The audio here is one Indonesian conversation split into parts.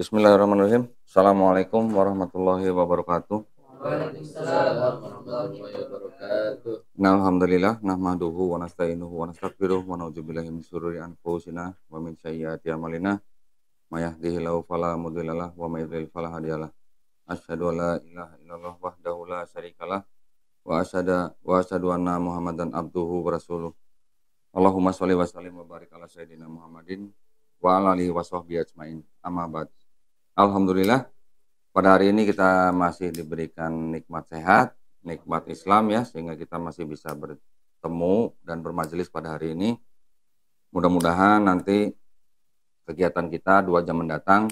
Bismillahirrahmanirrahim. Assalamualaikum warahmatullahi wabarakatuh. Waalaikumsalam warahmatullahi wabarakatuh. Alhamdulillah nahmaduhu wa nasta'inuhu wa nastaghfiruh wa na'udzubillahi min syururi anfusina wa min sayyiati a'malina. May yahdihillahu fala mudhillalah wa may yudhlil fala hadiyalah. Asyhadu an la ilaha illallah wahdahu la syarikalah wa asyhadu anna Muhammadan abduhu wa rasuluh. Allahumma sholli wa sallim wa barik ala sayyidina Muhammadin wa ala alihi wa sahbihi ajmain. Amma ba'd. Alhamdulillah, pada hari ini kita masih diberikan nikmat sehat, nikmat Islam ya, sehingga kita masih bisa bertemu dan bermajelis pada hari ini. Mudah-mudahan nanti kegiatan kita 2 jam mendatang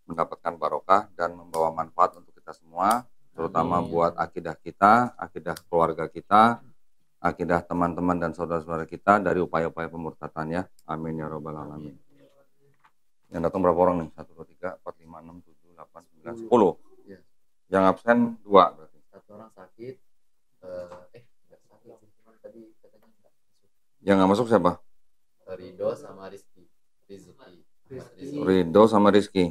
mendapatkan barokah dan membawa manfaat untuk kita semua, terutama buat akidah kita, akidah keluarga kita, akidah teman-teman dan saudara-saudara kita dari upaya-upaya pemurtatan ya. Amin ya robbal alamin. Yang datang berapa orang nih? 1, 2, 3, 4, 5, 6, 7, 8, 9, 10. Ya. Yang absen 2 berarti. Satu orang sakit. Nggak sakit sih, cuman tadi katanya nggak masuk. Yang nggak masuk siapa? Ridho sama Rizky. Ridho sama Rizky.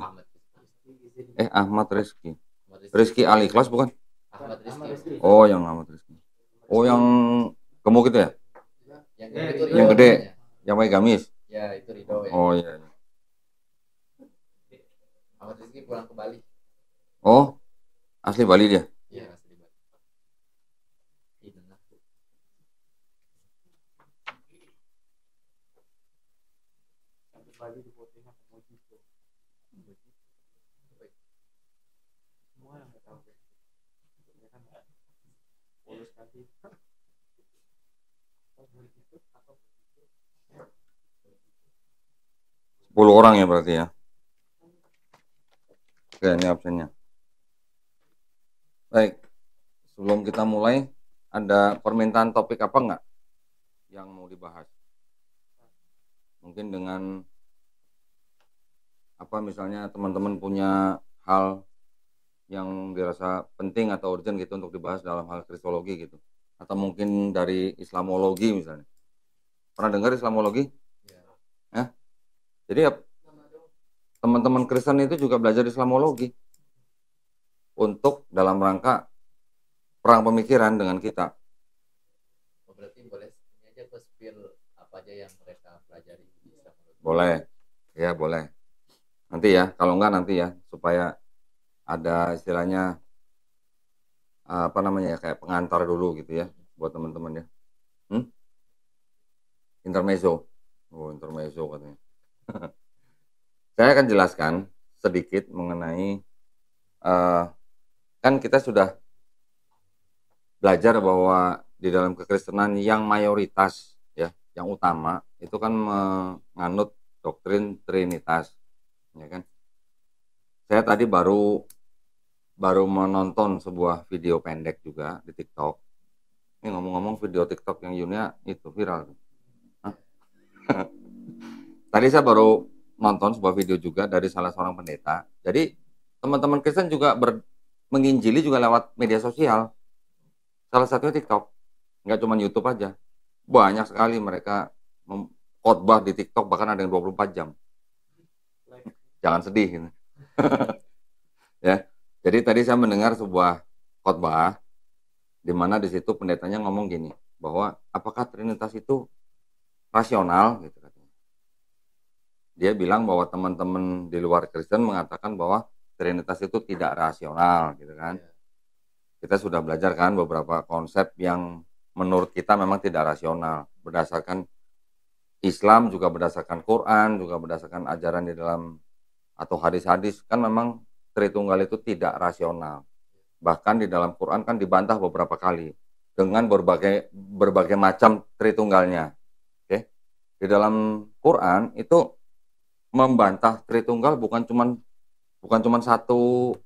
Ahmad Rizky. Rizky Ali kelas bukan? Ahmad Rizky. Oh, yang Ahmad Rizky. Oh, yang gemuk itu ya? Yang gede. Yang pakai gamis. Ya, itu Ridho ya. Oh iya. Ahmad Rizky pulang ke Bali. Oh, asli Bali dia. Iya, asli Bali. Bali di fotonya pemuji tuh. Semua yang nggak tahu ya kan polus nanti 10 orang ya berarti ya. Oke, ini absennya. Baik, sebelum kita mulai, ada permintaan topik apa enggak yang mau dibahas? Mungkin dengan apa misalnya teman-teman punya hal yang dirasa penting atau urgent gitu untuk dibahas dalam hal kristologi gitu. Atau mungkin dari Islamologi misalnya. Pernah dengar Islamologi? Ya. Jadi ya, teman-teman Kristen itu juga belajar Islamologi untuk dalam rangka perang pemikiran dengan kita. Berarti boleh ini aja ke spill apa aja yang mereka pelajari di Islamologi. Boleh, ya boleh. Nanti ya, kalau enggak nanti ya, supaya ada istilahnya apa namanya ya, kayak pengantar dulu gitu ya, buat teman-teman ya. Intermezzo. Oh, intermezzo katanya. Saya akan jelaskan sedikit mengenai kan kita sudah belajar bahwa di dalam kekristenan yang mayoritas ya, yang utama itu kan menganut doktrin Trinitas, ya kan. Saya tadi baru menonton sebuah video pendek juga di TikTok. Ini ngomong-ngomong video TikTok yang Yunia itu viral. Tadi saya baru nonton sebuah video juga dari salah seorang pendeta. Jadi teman-teman Kristen juga menginjili juga lewat media sosial. Salah satunya TikTok. Nggak cuma YouTube aja. Banyak sekali mereka khotbah di TikTok, bahkan ada yang 24 jam. Jangan sedih gitu. Ya. Jadi tadi saya mendengar sebuah khotbah di mana di situ pendetanya ngomong gini, bahwa apakah Trinitas itu rasional gitu katanya. Dia bilang bahwa teman-teman di luar Kristen mengatakan bahwa Trinitas itu tidak rasional gitu kan. Kita sudah belajar kan beberapa konsep yang menurut kita memang tidak rasional, berdasarkan Islam, juga berdasarkan Quran, juga berdasarkan ajaran di dalam atau hadis-hadis, kan memang Tritunggal itu tidak rasional. Bahkan di dalam Quran kan dibantah beberapa kali dengan berbagai macam Tritunggalnya. Oke. Di dalam Quran itu membantah Tritunggal bukan cuman satu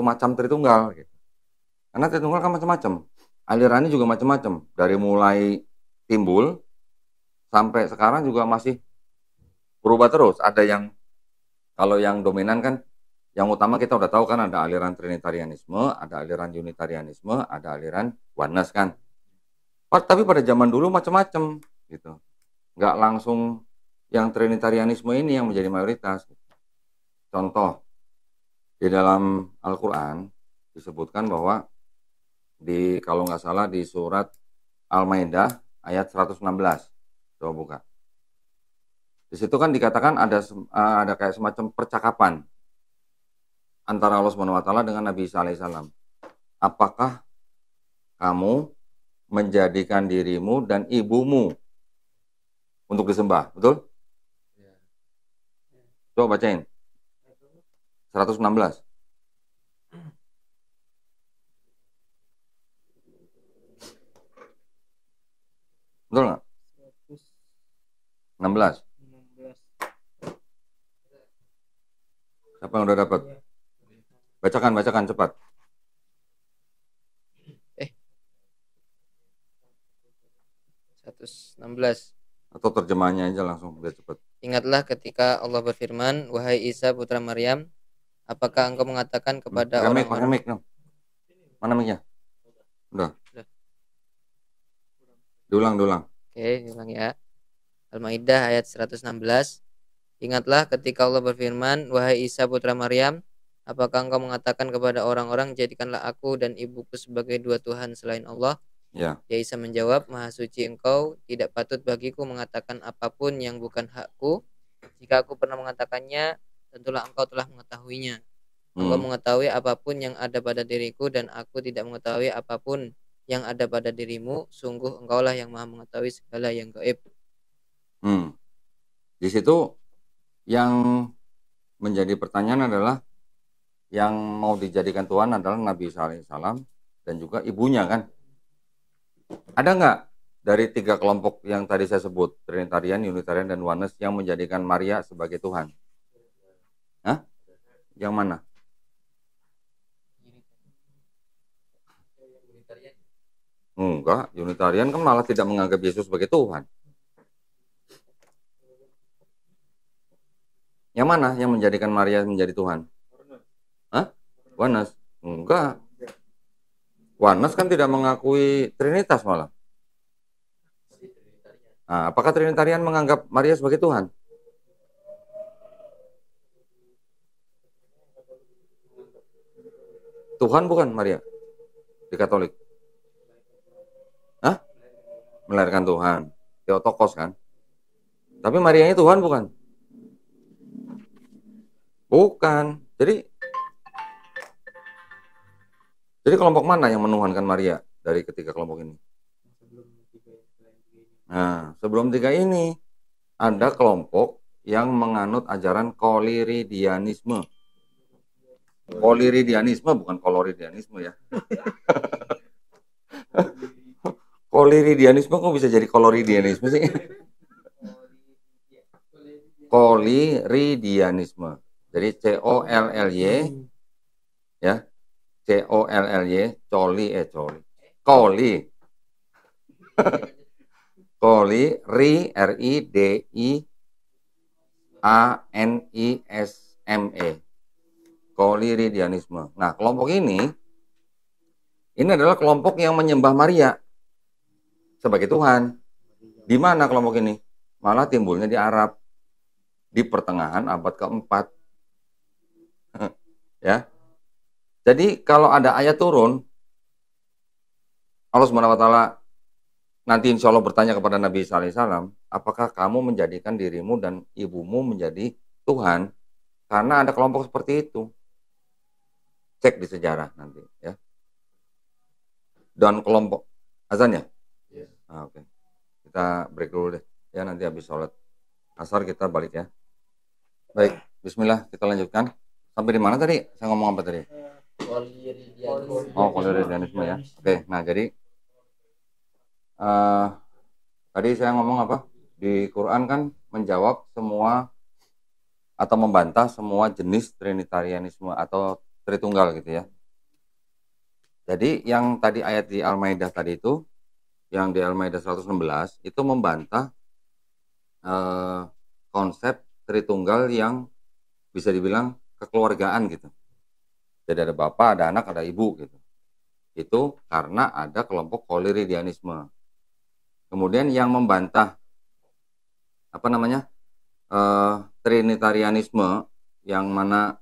macam Tritunggal gitu. Karena Tritunggal kan macam-macam. Alirannya juga macam-macam. Dari mulai timbul sampai sekarang juga masih berubah terus. Ada yang kalau yang dominan kan yang utama kita udah tahu kan, ada aliran Trinitarianisme, ada aliran Unitarianisme, ada aliran Oneness kan. Tapi pada zaman dulu macam-macam gitu. Nggak langsung yang Trinitarianisme ini yang menjadi mayoritas. contoh di dalam Al-Quran disebutkan bahwa kalau nggak salah di surat Al-Maidah ayat 116. Coba buka. Di situ kan dikatakan ada kayak semacam percakapan antara Allah Subhanahu wa taala dengan Nabi Isa alaihissalam. Apakah kamu menjadikan dirimu dan ibumu untuk disembah? Betul? Ya. Coba bacain. 116. Betul nggak? 16. 116. Siapa yang udah dapat? Bacakan cepat. Eh. 116. Atau terjemahannya aja langsung biar cepat. Ingatlah ketika Allah berfirman, "Wahai Isa putra Maryam, apakah engkau mengatakan kepada Pakai orang-orang..." mic dong. Mana mic-nya? Udah. Diulang. Oke, ulang ya. Al-Maidah ayat 116. Ingatlah ketika Allah berfirman, "Wahai Isa putra Maryam, apakah engkau mengatakan kepada orang-orang, jadikanlah aku dan ibuku sebagai dua Tuhan selain Allah?" Ya. Ya Isa menjawab, "Maha suci engkau, tidak patut bagiku mengatakan apapun yang bukan hakku. Jika aku pernah mengatakannya, tentulah engkau telah mengetahuinya. Engkau mengetahui apapun yang ada pada diriku, dan aku tidak mengetahui apapun yang ada pada dirimu. Sungguh engkaulah yang maha mengetahui segala yang gaib." Di situ yang menjadi pertanyaan adalah yang mau dijadikan Tuhan adalah Nabi Isa alaihissalam dan juga ibunya kan. Ada nggak dari 3 kelompok yang tadi saya sebut, Trinitarian, Unitarian, dan Oneness, yang menjadikan Maria sebagai Tuhan? Hah? Yang mana? Unitarian. Enggak, Unitarian kan malah tidak menganggap Yesus sebagai Tuhan. Yang mana yang menjadikan Maria menjadi Tuhan? Hah? Oneness? Enggak. Oneness kan tidak mengakui Trinitas malah. Nah, apakah Trinitarian menganggap Maria sebagai Tuhan? Tuhan bukan Maria di Katolik? Hah? Melahirkan Tuhan. Theotokos kan? Tapi Marianya Tuhan bukan? Bukan. Jadi kelompok mana yang menuhankan Maria dari ketiga kelompok ini? Nah, sebelum 3 ini ada kelompok yang menganut ajaran koliridianisme. Koliridianisme bukan koloridianisme ya. Koliridianisme kok bisa jadi koloridianisme sih? Koliridianisme. Jadi COLLY ya. COLLY, coli. Koli, RIDIANISME. Koliridianisme. Nah, kelompok ini adalah kelompok yang menyembah Maria sebagai Tuhan. Di mana kelompok ini? Malah timbulnya di Arab di pertengahan abad keempat. Ya. Jadi kalau ada ayat turun, Allah Subhanahu wa taala nanti insya Allah bertanya kepada Nabi Isa alaihissalam, apakah kamu menjadikan dirimu dan ibumu menjadi Tuhan? Karena ada kelompok seperti itu. Cek di sejarah nanti ya. Dan kelompok azan ya? Yes. Oke. Kita break dulu deh. Ya nanti habis sholat asar kita balik ya. Baik, bismillah kita lanjutkan. Sampai di mana tadi? Saya ngomong apa tadi? Koliridianisme. Oh, koliridianisme ya. Oke, nah jadi tadi saya ngomong apa? Di Quran kan menjawab semua atau membantah semua jenis Trinitarianisme atau Tritunggal gitu ya. Jadi yang tadi ayat di Al-Maidah tadi itu, yang di Al-Maidah 116 itu membantah konsep Tritunggal yang bisa dibilang kekeluargaan gitu. Jadi ada bapak, ada anak, ada ibu gitu. Itu karena ada kelompok koliridianisme. Kemudian yang membantah Trinitarianisme yang mana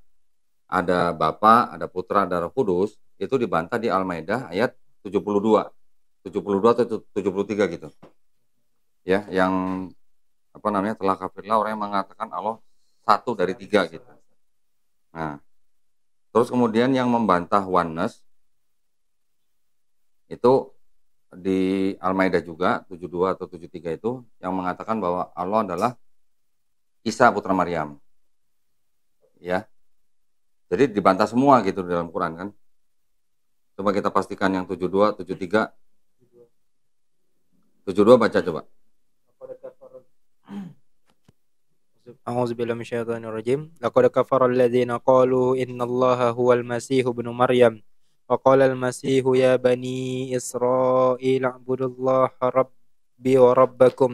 ada Bapa, ada Putra, ada Roh Kudus, itu dibantah di Al-Maidah ayat 72 atau 73 gitu. Ya, yang apa namanya, telah kafirlah orang yang mengatakan Allah satu dari tiga gitu. Nah, terus kemudian yang membantah oneness itu di Al-Maidah juga 72 atau 73 itu yang mengatakan bahwa Allah adalah Isa putra Maryam. Ya. Jadi dibantah semua gitu di dalam Quran kan. Coba kita pastikan yang 72, 73. 72 baca coba. أعوذ بالله من الشيطان الرجيم لقد كفر الذين قالوا إن الله هو المسيح ابن مريم وقال المسيح يا بني إسرائيل اعبدوا الله ربي وربكم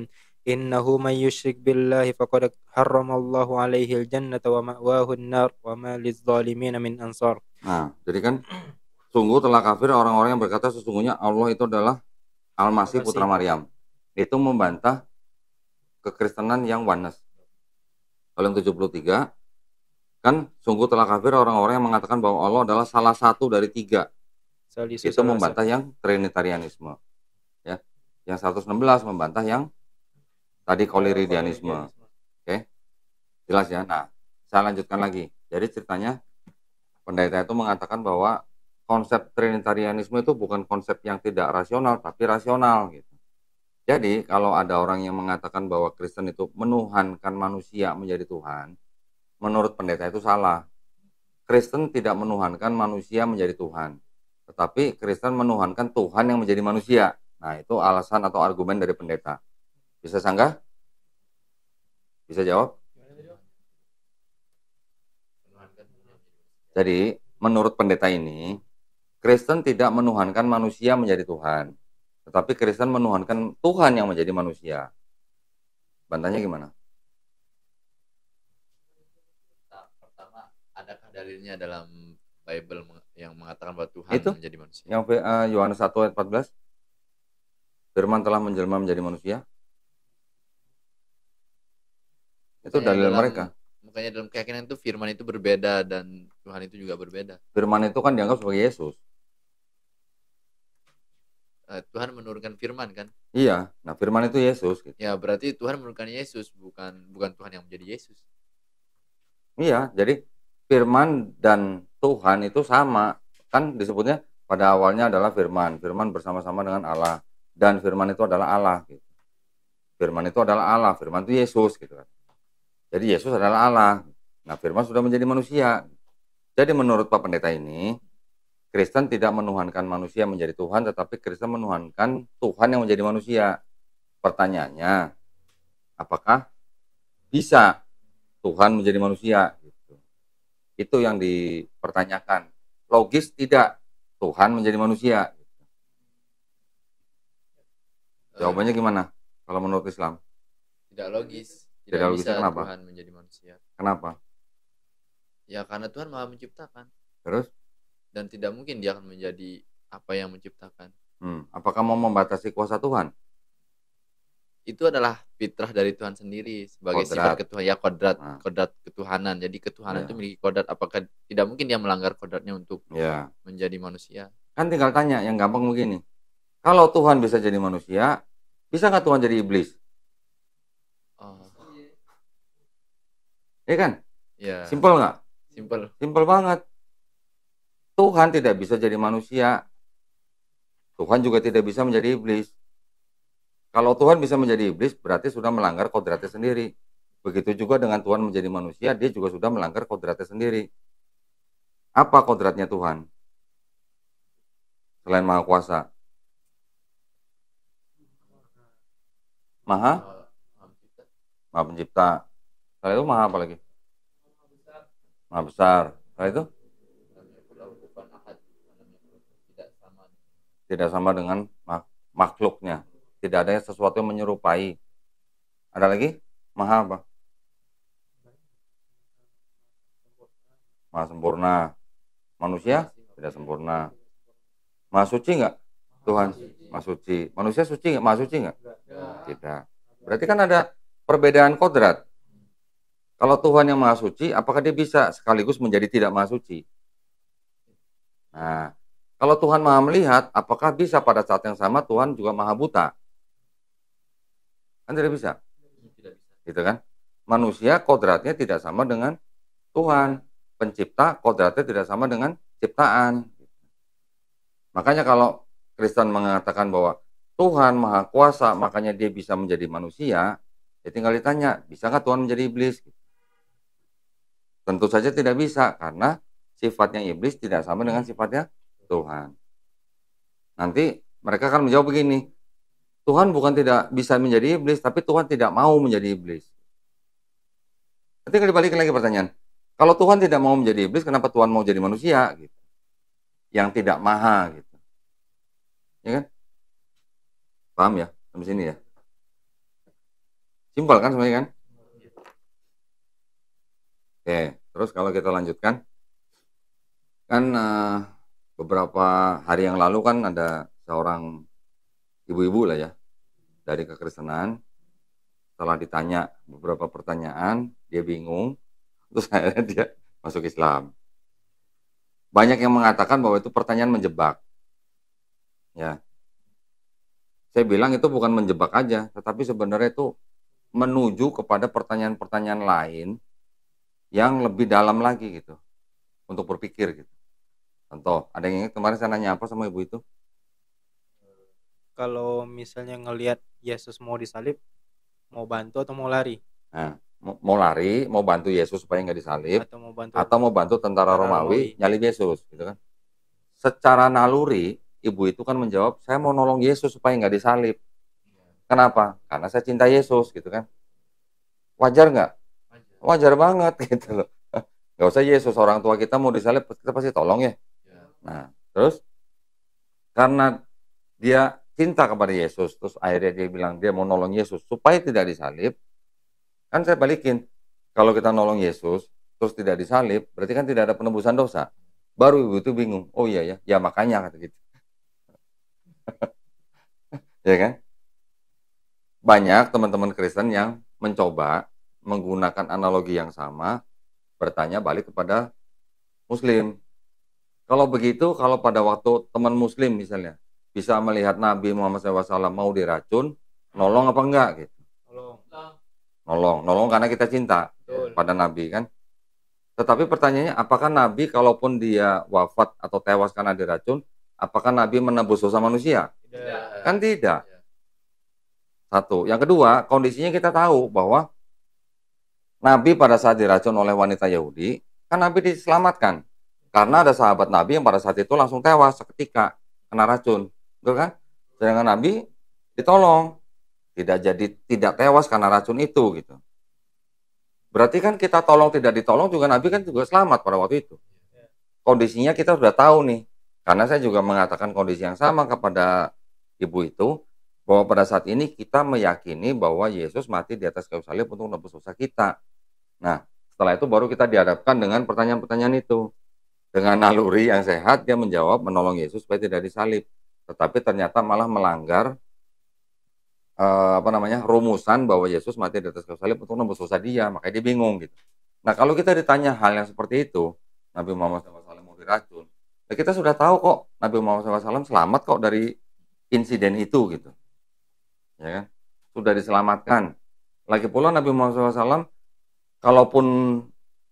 إنه من يشرك بالله فقد حرم الله عليه الجنة ومأواه النار وما للظالمين من أنصار. Nah, jadi kan sungguh telah kafir orang-orang yang berkata sesungguhnya Allah itu adalah Al-Masih putra Maryam. Itu membantah kekristenan yang oneness. Kalau yang 73 kan sungguh telah kafir orang-orang yang mengatakan bahwa Allah adalah salah satu dari tiga. Itu membantah yang Trinitarianisme. Ya. Yang 116 membantah yang tadi Koliridianisme. Oke. Jelas ya. Nah, saya lanjutkan lagi. Jadi ceritanya pendeta itu mengatakan bahwa konsep Trinitarianisme itu bukan konsep yang tidak rasional tapi rasional gitu. Jadi kalau ada orang yang mengatakan bahwa Kristen itu menuhankan manusia menjadi Tuhan, menurut pendeta itu salah. Kristen tidak menuhankan manusia menjadi Tuhan, tetapi Kristen menuhankan Tuhan yang menjadi manusia. Nah, itu alasan atau argumen dari pendeta. Bisa sanggah? Bisa jawab? Jadi, menurut pendeta ini, Kristen tidak menuhankan manusia menjadi Tuhan, tetapi Kristen menuhankan Tuhan yang menjadi manusia. Bantahnya gimana? Pertama, adakah dalilnya dalam Bible yang mengatakan bahwa Tuhan itu menjadi manusia? Yang Yohanes 1 ayat 14. Firman telah menjelma menjadi manusia. Itu dalil mereka. Makanya dalam keyakinan itu firman itu berbeda dan Tuhan itu juga berbeda. Firman itu kan dianggap sebagai Yesus. Tuhan menurunkan firman kan? Iya, nah firman itu Yesus gitu. Ya berarti Tuhan menurunkan Yesus, bukan Tuhan yang menjadi Yesus. Iya, jadi firman dan Tuhan itu sama. Kan disebutnya pada awalnya adalah firman. Firman bersama-sama dengan Allah. Dan firman itu adalah Allah gitu. Firman itu adalah Allah, firman itu Yesus gitu kan. Jadi Yesus adalah Allah. Nah, firman sudah menjadi manusia. Jadi menurut Pak Pendeta ini, Kristen tidak menuhankan manusia menjadi Tuhan, tetapi Kristen menuhankan Tuhan yang menjadi manusia. Pertanyaannya, apakah bisa Tuhan menjadi manusia? Itu yang dipertanyakan. Logis tidak Tuhan menjadi manusia. Jawabannya gimana kalau menurut Islam? Tidak logis. Tidak logis, bisa kenapa? Tuhan menjadi manusia. Kenapa? Ya karena Tuhan Maha menciptakan. Terus? Dan tidak mungkin dia akan menjadi apa yang menciptakan. Apakah mau membatasi kuasa Tuhan? Itu adalah fitrah dari Tuhan sendiri sebagai sifat ketuhanan. Ya kodrat ketuhanan. Jadi ketuhanan itu memiliki kodrat. Apakah tidak mungkin dia melanggar kodratnya untuk menjadi manusia? Kan tinggal tanya yang gampang begini. Kalau Tuhan bisa jadi manusia, bisa nggak Tuhan jadi iblis? Iya kan? Ya. Simpel nggak? Simpel banget. Tuhan tidak bisa jadi manusia. Tuhan juga tidak bisa menjadi iblis. Kalau Tuhan bisa menjadi iblis, berarti sudah melanggar kodratnya sendiri. Begitu juga dengan Tuhan menjadi manusia, dia juga sudah melanggar kodratnya sendiri. Apa kodratnya Tuhan? Selain Maha Kuasa. Maha Pencipta. Setelah itu Maha apa lagi? Maha Besar. Setelah itu? Tidak sama dengan makhluknya. Tidak ada sesuatu yang menyerupai. Ada lagi? Maha apa? Maha sempurna. Manusia tidak sempurna. Maha suci nggak? Tuhan Maha suci. Manusia suci nggak? Maha suci nggak? Tidak. Berarti kan ada perbedaan kodrat. Kalau Tuhan yang maha suci, apakah dia bisa sekaligus menjadi tidak maha suci? Nah, kalau Tuhan maha melihat, apakah bisa pada saat yang sama Tuhan juga maha buta? Kan tidak bisa. Gitu kan? Manusia kodratnya tidak sama dengan Tuhan. Pencipta kodratnya tidak sama dengan ciptaan. Makanya kalau Kristen mengatakan bahwa Tuhan maha kuasa, makanya dia bisa menjadi manusia, ya tinggal ditanya, bisa nggak Tuhan menjadi iblis? Tentu saja tidak bisa, karena sifatnya iblis tidak sama dengan sifatnya Tuhan. Nanti mereka akan menjawab begini, Tuhan bukan tidak bisa menjadi iblis, tapi Tuhan tidak mau menjadi iblis. Nanti dibalikin lagi pertanyaan, kalau Tuhan tidak mau menjadi iblis, kenapa Tuhan mau jadi manusia? Gitu. Yang tidak maha. Gitu. Ya kan? Paham ya? Sampai sini ya? Simpel kan sebenarnya kan? Oke, terus kalau kita lanjutkan, kan beberapa hari yang lalu kan ada seorang ibu-ibu lah ya, dari kekristenan, setelah ditanya beberapa pertanyaan, dia bingung, terus akhirnya dia masuk Islam. Banyak yang mengatakan bahwa itu pertanyaan menjebak. Ya. Saya bilang itu bukan menjebak aja, tetapi sebenarnya itu menuju kepada pertanyaan-pertanyaan lain yang lebih dalam lagi gitu, untuk berpikir gitu. Contoh, ada yang ingat kemarin saya nanya apa sama ibu itu? Kalau misalnya ngelihat Yesus mau disalib, mau bantu atau mau lari? Nah, mau lari, mau bantu Yesus supaya nggak disalib, atau mau bantu tentara Romawi nyalib Yesus, gitu kan? Secara naluri, ibu itu kan menjawab, saya mau nolong Yesus supaya nggak disalib. Kenapa? Karena saya cinta Yesus, gitu kan? Wajar nggak? Wajar banget, gitu loh. Nggak usah Yesus, orang tua kita mau disalib, kita pasti tolong ya. Nah, terus karena dia cinta kepada Yesus, terus akhirnya dia bilang dia mau nolong Yesus supaya tidak disalib. Kan saya balikin, kalau kita nolong Yesus terus tidak disalib, berarti kan tidak ada penebusan dosa. Baru ibu itu bingung, oh iya ya, ya makanya kata gitu. Ya kan? Banyak teman-teman Kristen yang mencoba menggunakan analogi yang sama, bertanya balik kepada Muslim. Kalau begitu, kalau pada waktu teman Muslim misalnya bisa melihat Nabi Muhammad SAW mau diracun, nolong apa enggak gitu? Nolong karena kita cinta pada Nabi kan. Tetapi pertanyaannya, apakah Nabi kalaupun dia wafat atau tewas karena diracun, apakah Nabi menebus dosa manusia? Tidak. Kan tidak. Satu. Yang kedua, kondisinya kita tahu bahwa Nabi pada saat diracun oleh wanita Yahudi, kan Nabi diselamatkan. Karena ada sahabat Nabi yang pada saat itu langsung tewas seketika kena racun. Betul kan? Sedangkan Nabi ditolong. Tidak tewas karena racun itu gitu. Berarti kan kita tolong tidak ditolong juga Nabi kan juga selamat pada waktu itu. Kondisinya kita sudah tahu nih. Karena saya juga mengatakan kondisi yang sama kepada ibu itu, bahwa pada saat ini kita meyakini bahwa Yesus mati di atas kayu salib untuk menebus dosa kita. Nah, setelah itu baru kita dihadapkan dengan pertanyaan-pertanyaan itu. Dengan naluri yang sehat, dia menjawab menolong Yesus supaya tidak disalib. Tetapi ternyata malah melanggar rumusan bahwa Yesus mati di atas kayu salib untuk menebus dosa dia, makanya dia bingung gitu. Nah, kalau kita ditanya hal yang seperti itu, Nabi Muhammad SAW mau diracun, ya kita sudah tahu kok Nabi Muhammad SAW selamat kok dari insiden itu gitu, ya kan? Sudah diselamatkan. Lagi pula Nabi Muhammad SAW kalaupun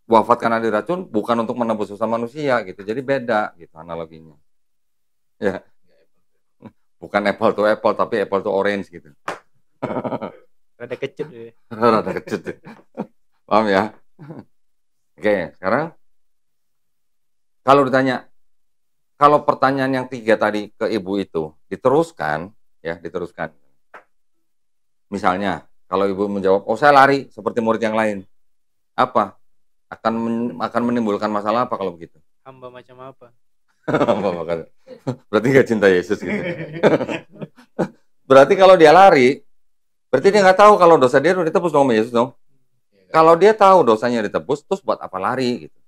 wafat karena diracun bukan untuk menebus dosa manusia gitu, jadi beda gitu analoginya, ya. Bukan apple to apple, tapi apple to orange gitu. Rada kecut ya. Rada kecut ya. Paham ya? Oke, sekarang kalau ditanya, kalau pertanyaan yang 3 tadi ke ibu itu diteruskan, ya diteruskan. Misalnya, kalau ibu menjawab, oh saya lari seperti murid yang lain. Apa? Akan menimbulkan masalah apa kalau begitu? Hamba macam apa? Berarti nggak cinta Yesus gitu. Berarti kalau dia lari, berarti dia nggak tahu kalau dosa dia udah ditebus sama Yesus dong. Kalau dia tahu dosanya ditebus, terus buat apa lari gitu.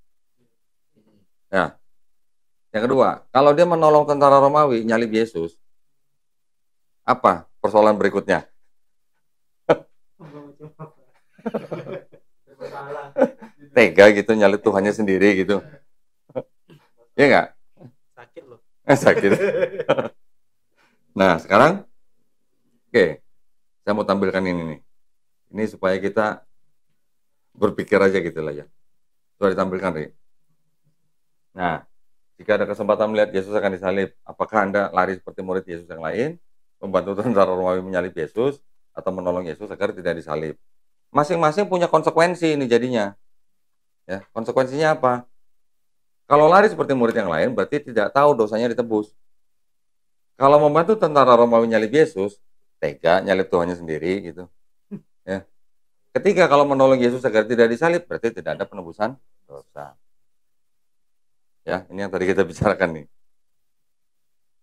Ya. Yang kedua, kalau dia menolong tentara Romawi nyalib Yesus, apa persoalan berikutnya? tega gitu nyalip Tuhannya sendiri gitu. Iya nggak? Sakit loh. Sakit. Nah, sekarang oke, saya mau tampilkan ini nih. Ini supaya kita berpikir aja gitu lah ya. Coba ditampilkan, Ri. Nah, jika ada kesempatan melihat Yesus akan disalib, apakah Anda lari seperti murid Yesus yang lain, membantu tentara Romawi menyalib Yesus, atau menolong Yesus agar tidak disalib? Masing-masing punya konsekuensi ini jadinya. Ya, konsekuensinya apa? Kalau lari seperti murid yang lain, berarti tidak tahu dosanya ditebus. Kalau membantu tentara Romawi menyalib Yesus, tega nyalib Tuhannya sendiri gitu. Ya. Ketika kalau menolong Yesus agar tidak disalib, berarti tidak ada penebusan dosa. Ya, ini yang tadi kita bicarakan nih.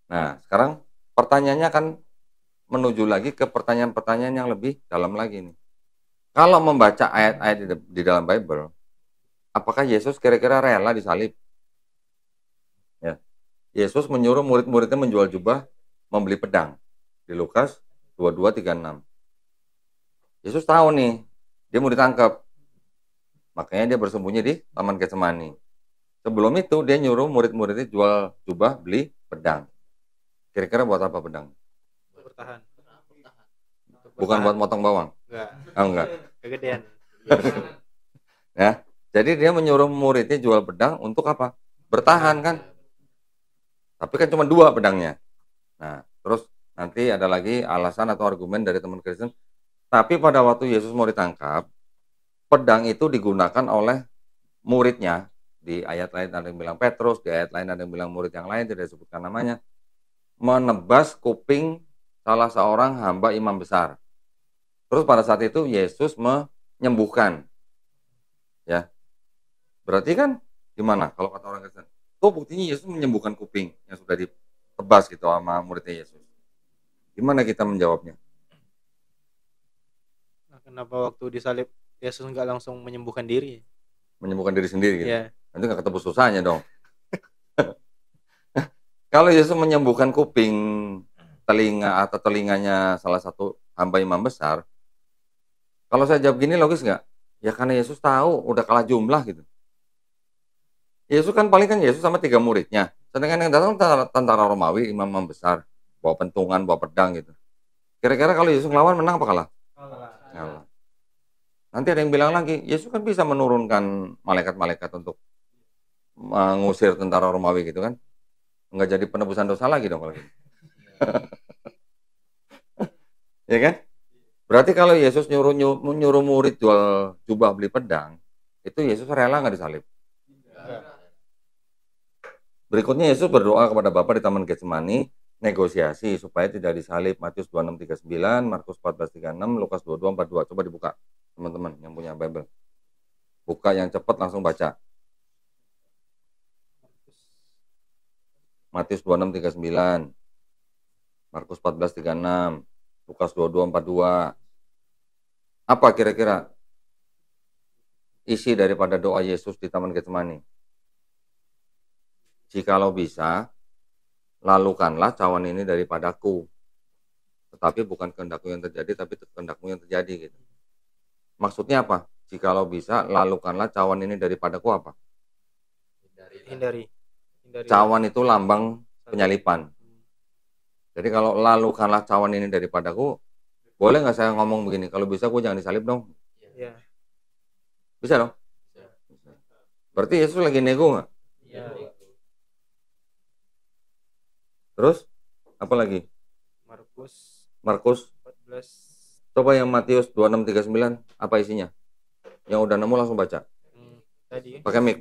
Nah, sekarang pertanyaannya akan menuju lagi ke pertanyaan-pertanyaan yang lebih dalam lagi nih. Kalau membaca ayat-ayat di dalam Bible, apakah Yesus kira-kira rela disalib? Ya. Yesus menyuruh murid-muridnya menjual jubah, membeli pedang. Di Lukas 22:36. Yesus tahu nih, dia mau ditangkap. Makanya dia bersembunyi di Taman Getsemani. Sebelum itu dia nyuruh murid-muridnya jual jubah, beli pedang. Kira-kira buat apa pedang? Bertahan. Bukan buat motong bawang? Enggak. Oh, enggak. Kegedean. Ya, jadi dia menyuruh muridnya jual pedang untuk apa? Bertahan kan? Tapi kan cuma 2 pedangnya. Nah, terus nanti ada lagi alasan atau argumen dari teman Kristen. Tapi pada waktu Yesus mau ditangkap, pedang itu digunakan oleh muridnya. Di ayat lain ada yang bilang Petrus, di ayat lain ada yang bilang murid yang lain, tidak disebutkan namanya. Menebas kuping salah seorang hamba imam besar. Terus pada saat itu Yesus menyembuhkan. Ya. Berarti kan gimana kalau kata orang Kristen? Tuh buktinya Yesus menyembuhkan kuping yang sudah ditebas gitu sama muridnya Yesus. Gimana kita menjawabnya? Nah, kenapa waktu disalib Yesus nggak langsung menyembuhkan diri? Menyembuhkan diri sendiri gitu. Yeah. Nanti nggak ketebus dosanya dong. Kalau Yesus menyembuhkan kuping, telinga atau telinganya salah satu hamba imam besar, kalau saya jawab gini logis nggak? Ya karena Yesus tahu udah kalah jumlah gitu. Yesus kan paling kan Yesus sama 3 muridnya. Sedangkan yang datang tentara Romawi, imam besar, bawa pentungan, bawa pedang gitu. Kira-kira kalau Yesus ngelawan menang apa kalah? Kalah. Nanti ada yang bilang lagi, Yesus kan bisa menurunkan malaikat-malaikat untuk mengusir tentara Romawi gitu kan. Nggak jadi penebusan dosa lagi dong kalau gitu. Ya kan? Berarti kalau Yesus nyuruh murid jual jubah beli pedang, itu Yesus rela nggak disalib? Berikutnya Yesus berdoa kepada Bapa di Taman Getsemani, negosiasi supaya tidak disalib. Matius 26:39, Markus 14:36, Lukas 22:42. Coba dibuka, teman-teman yang punya Bible. Buka yang cepat langsung baca. Matius 26:39, Markus 14:36, Lukas 22:42. Apa kira-kira isi daripada doa Yesus di Taman Getsemani? Jikalau bisa, lalukanlah cawan ini daripadaku. Tetapi bukan kehendakku yang terjadi, tapi kehendakmu yang terjadi gitu. Maksudnya apa? Jikalau bisa, lalukanlah cawan ini daripadaku apa? Hindari. Cawan itu lambang penyalipan. Jadi kalau lalukanlah cawan ini daripadaku, boleh nggak saya ngomong begini? Kalau bisa, gue jangan disalib dong. Iya. Bisa dong? Berarti Yesus lagi nego nggak? Iya. Terus apa lagi? Markus 14. Coba yang Matius 26:39 apa isinya? Yang udah nemu langsung baca. Tadi. Pakai mic.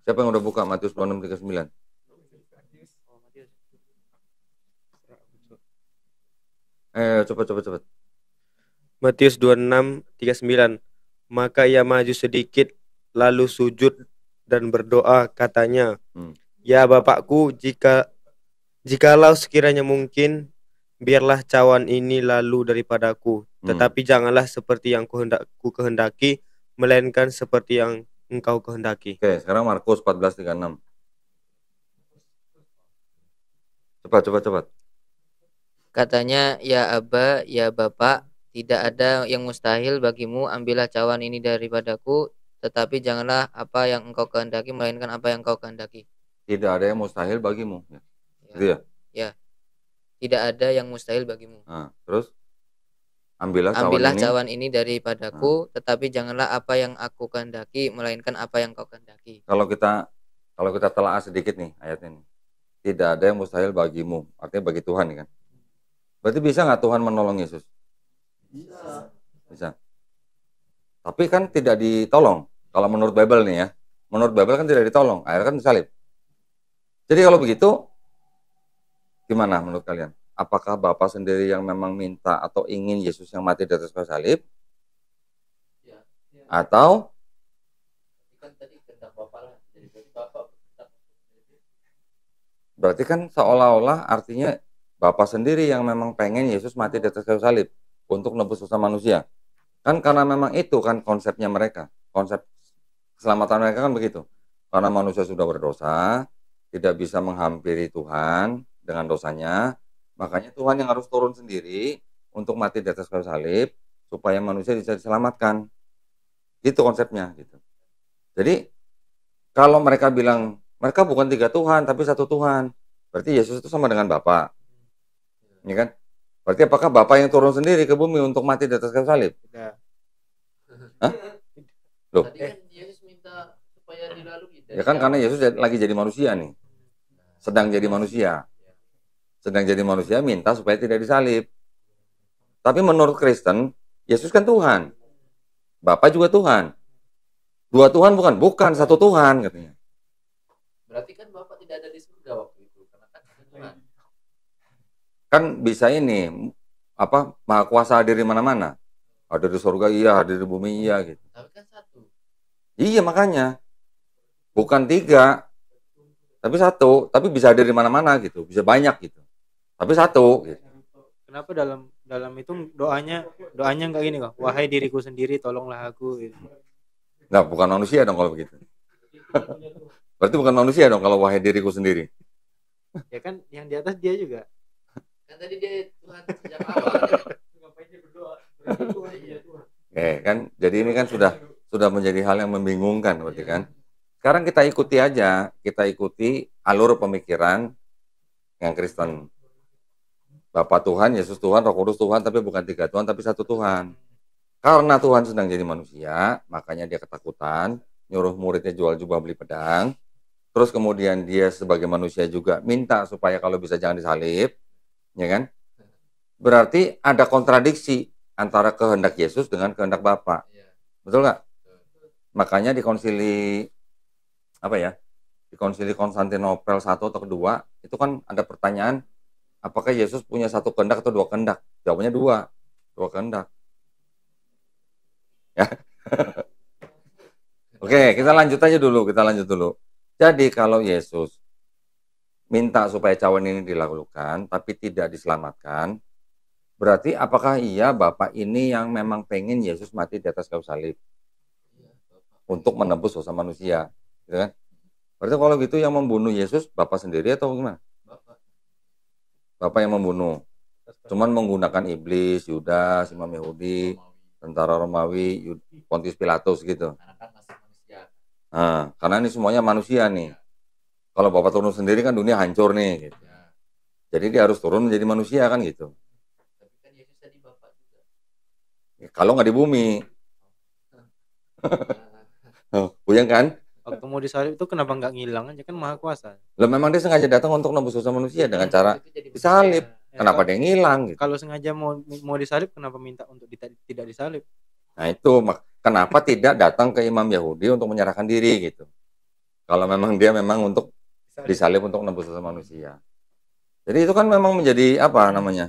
Siapa yang udah buka Matius 26:39? Cepat. Matius 26:39. Maka ia maju sedikit lalu sujud dan berdoa katanya, Ya Bapakku, jikalau sekiranya mungkin, biarlah cawan ini lalu daripadaku, tetapi janganlah seperti yang ku kehendaki, melainkan seperti yang Engkau kehendaki. Oke, sekarang Markus 14:36. Cepat. Katanya, ya Aba, ya Bapak, tidak ada yang mustahil bagimu, ambillah cawan ini daripadaku, tetapi janganlah apa yang engkau kehendaki, melainkan apa yang engkau kehendaki. Tidak ada yang mustahil bagimu. Ya. Gitu ya? Ya. Tidak ada yang mustahil bagimu. Nah, terus ambillah cawan ini daripadaku, tetapi janganlah apa yang aku kehendaki, melainkan apa yang kau kehendaki. Kalau kita telah sedikit nih ayatnya nih. Tidak ada yang mustahil bagimu. Artinya bagi Tuhan kan. Berarti bisa nggak Tuhan menolong Yesus? Bisa. Tapi kan tidak ditolong. Kalau menurut Bible nih ya. Menurut Bible kan tidak ditolong. Akhirnya kan disalib. Jadi kalau begitu, gimana menurut kalian? Apakah Bapak sendiri yang memang minta atau ingin Yesus yang mati di atas kayu salib? Atau berarti kan seolah-olah artinya Bapak sendiri yang memang pengen Yesus mati di atas kayu salib untuk nebus dosa manusia. Kan karena memang itu kan konsepnya mereka. Konsep keselamatan mereka kan begitu. Karena manusia sudah berdosa, tidak bisa menghampiri Tuhan dengan dosanya, makanya Tuhan yang harus turun sendiri untuk mati di atas kayu salib supaya manusia bisa diselamatkan. Itu konsepnya gitu. Jadi kalau mereka bilang mereka bukan 3 Tuhan tapi 1 Tuhan, berarti Yesus itu sama dengan Bapa. Ya kan? Berarti apakah Bapa yang turun sendiri ke bumi untuk mati di atas kayu salib? Tidak. Hah? Loh. Tadi kan Yesus minta supaya dilalui. Ya kan karena Yesus lagi jadi manusia nih. Sedang jadi manusia. Sedang jadi manusia minta supaya tidak disalib. Tapi menurut Kristen, Yesus kan Tuhan. Bapa juga Tuhan. 2 Tuhan bukan? Bukan 1 Tuhan katanya. Berarti kan Bapak tidak ada di surga waktu itu karena kan Tuhan. Kan bisa ini apa maha kuasa hadir di mana-mana. Hadir di surga iya, hadir di bumi iya gitu. Tapi kan 1. Iya makanya. Bukan 3. Tapi 1, tapi bisa hadir di mana-mana gitu, bisa banyak gitu. Tapi 1 gitu. Kenapa dalam itu doanya enggak gini kok. Wahai diriku sendiri tolonglah aku gitu. Nah, bukan manusia dong kalau begitu. Berarti bukan manusia dong kalau wahai diriku sendiri. Ya kan yang di atas dia juga. Kan tadi dia Tuhan sejak awal. Ngapain dia berdoa? Kan jadi ini kan sudah menjadi hal yang membingungkan berarti kan. Sekarang kita ikuti aja, kita ikuti alur pemikiran yang Kristen. Bapa Tuhan, Yesus Tuhan, Roh Kudus Tuhan, tapi bukan 3 Tuhan, tapi 1 Tuhan. Karena Tuhan sedang jadi manusia, makanya dia ketakutan, nyuruh muridnya jual jubah beli pedang. Terus kemudian dia sebagai manusia juga minta supaya kalau bisa jangan disalib, ya kan? Berarti ada kontradiksi antara kehendak Yesus dengan kehendak Bapa. Betul nggak? Makanya di konsili di konsili Konstantinopel 1 atau 2 itu kan ada pertanyaan, apakah Yesus punya 1 kehendak atau 2 kehendak? Jawabannya 2 kehendak. Ya. Oke, kita lanjut dulu. Jadi kalau Yesus minta supaya cawan ini dilakukan tapi tidak diselamatkan, berarti apakah iya Bapak ini yang memang pengen Yesus mati di atas kayu salib untuk menebus dosa manusia, gitu kan? Berarti kalau gitu yang membunuh Yesus Bapak sendiri atau gimana? Bapak yang membunuh. Cuman menggunakan iblis, Yudas, Imam Yahudi, tentara Romawi, Pontius Pilatus gitu. Nah, karena ini semuanya manusia nih. Kalau Bapak turun sendiri kan dunia hancur nih gitu. Jadi dia harus turun menjadi manusia kan gitu. Tapi kan Yesus tadi Bapak juga. Ya, kalau nggak di bumi. Buyang kan? Waktu mau disalib itu kenapa nggak ngilang aja, kan maha kuasa. Lah memang dia sengaja datang untuk nebus dosa manusia dengan cara disalib. Kenapa dia ngilang gitu? Kalau sengaja mau disalib, kenapa minta untuk tidak disalib? Nah itu kenapa tidak datang ke Imam Yahudi untuk menyerahkan diri gitu? Kalau memang dia memang untuk disalib untuk nebus dosa manusia. Jadi itu kan memang menjadi apa namanya?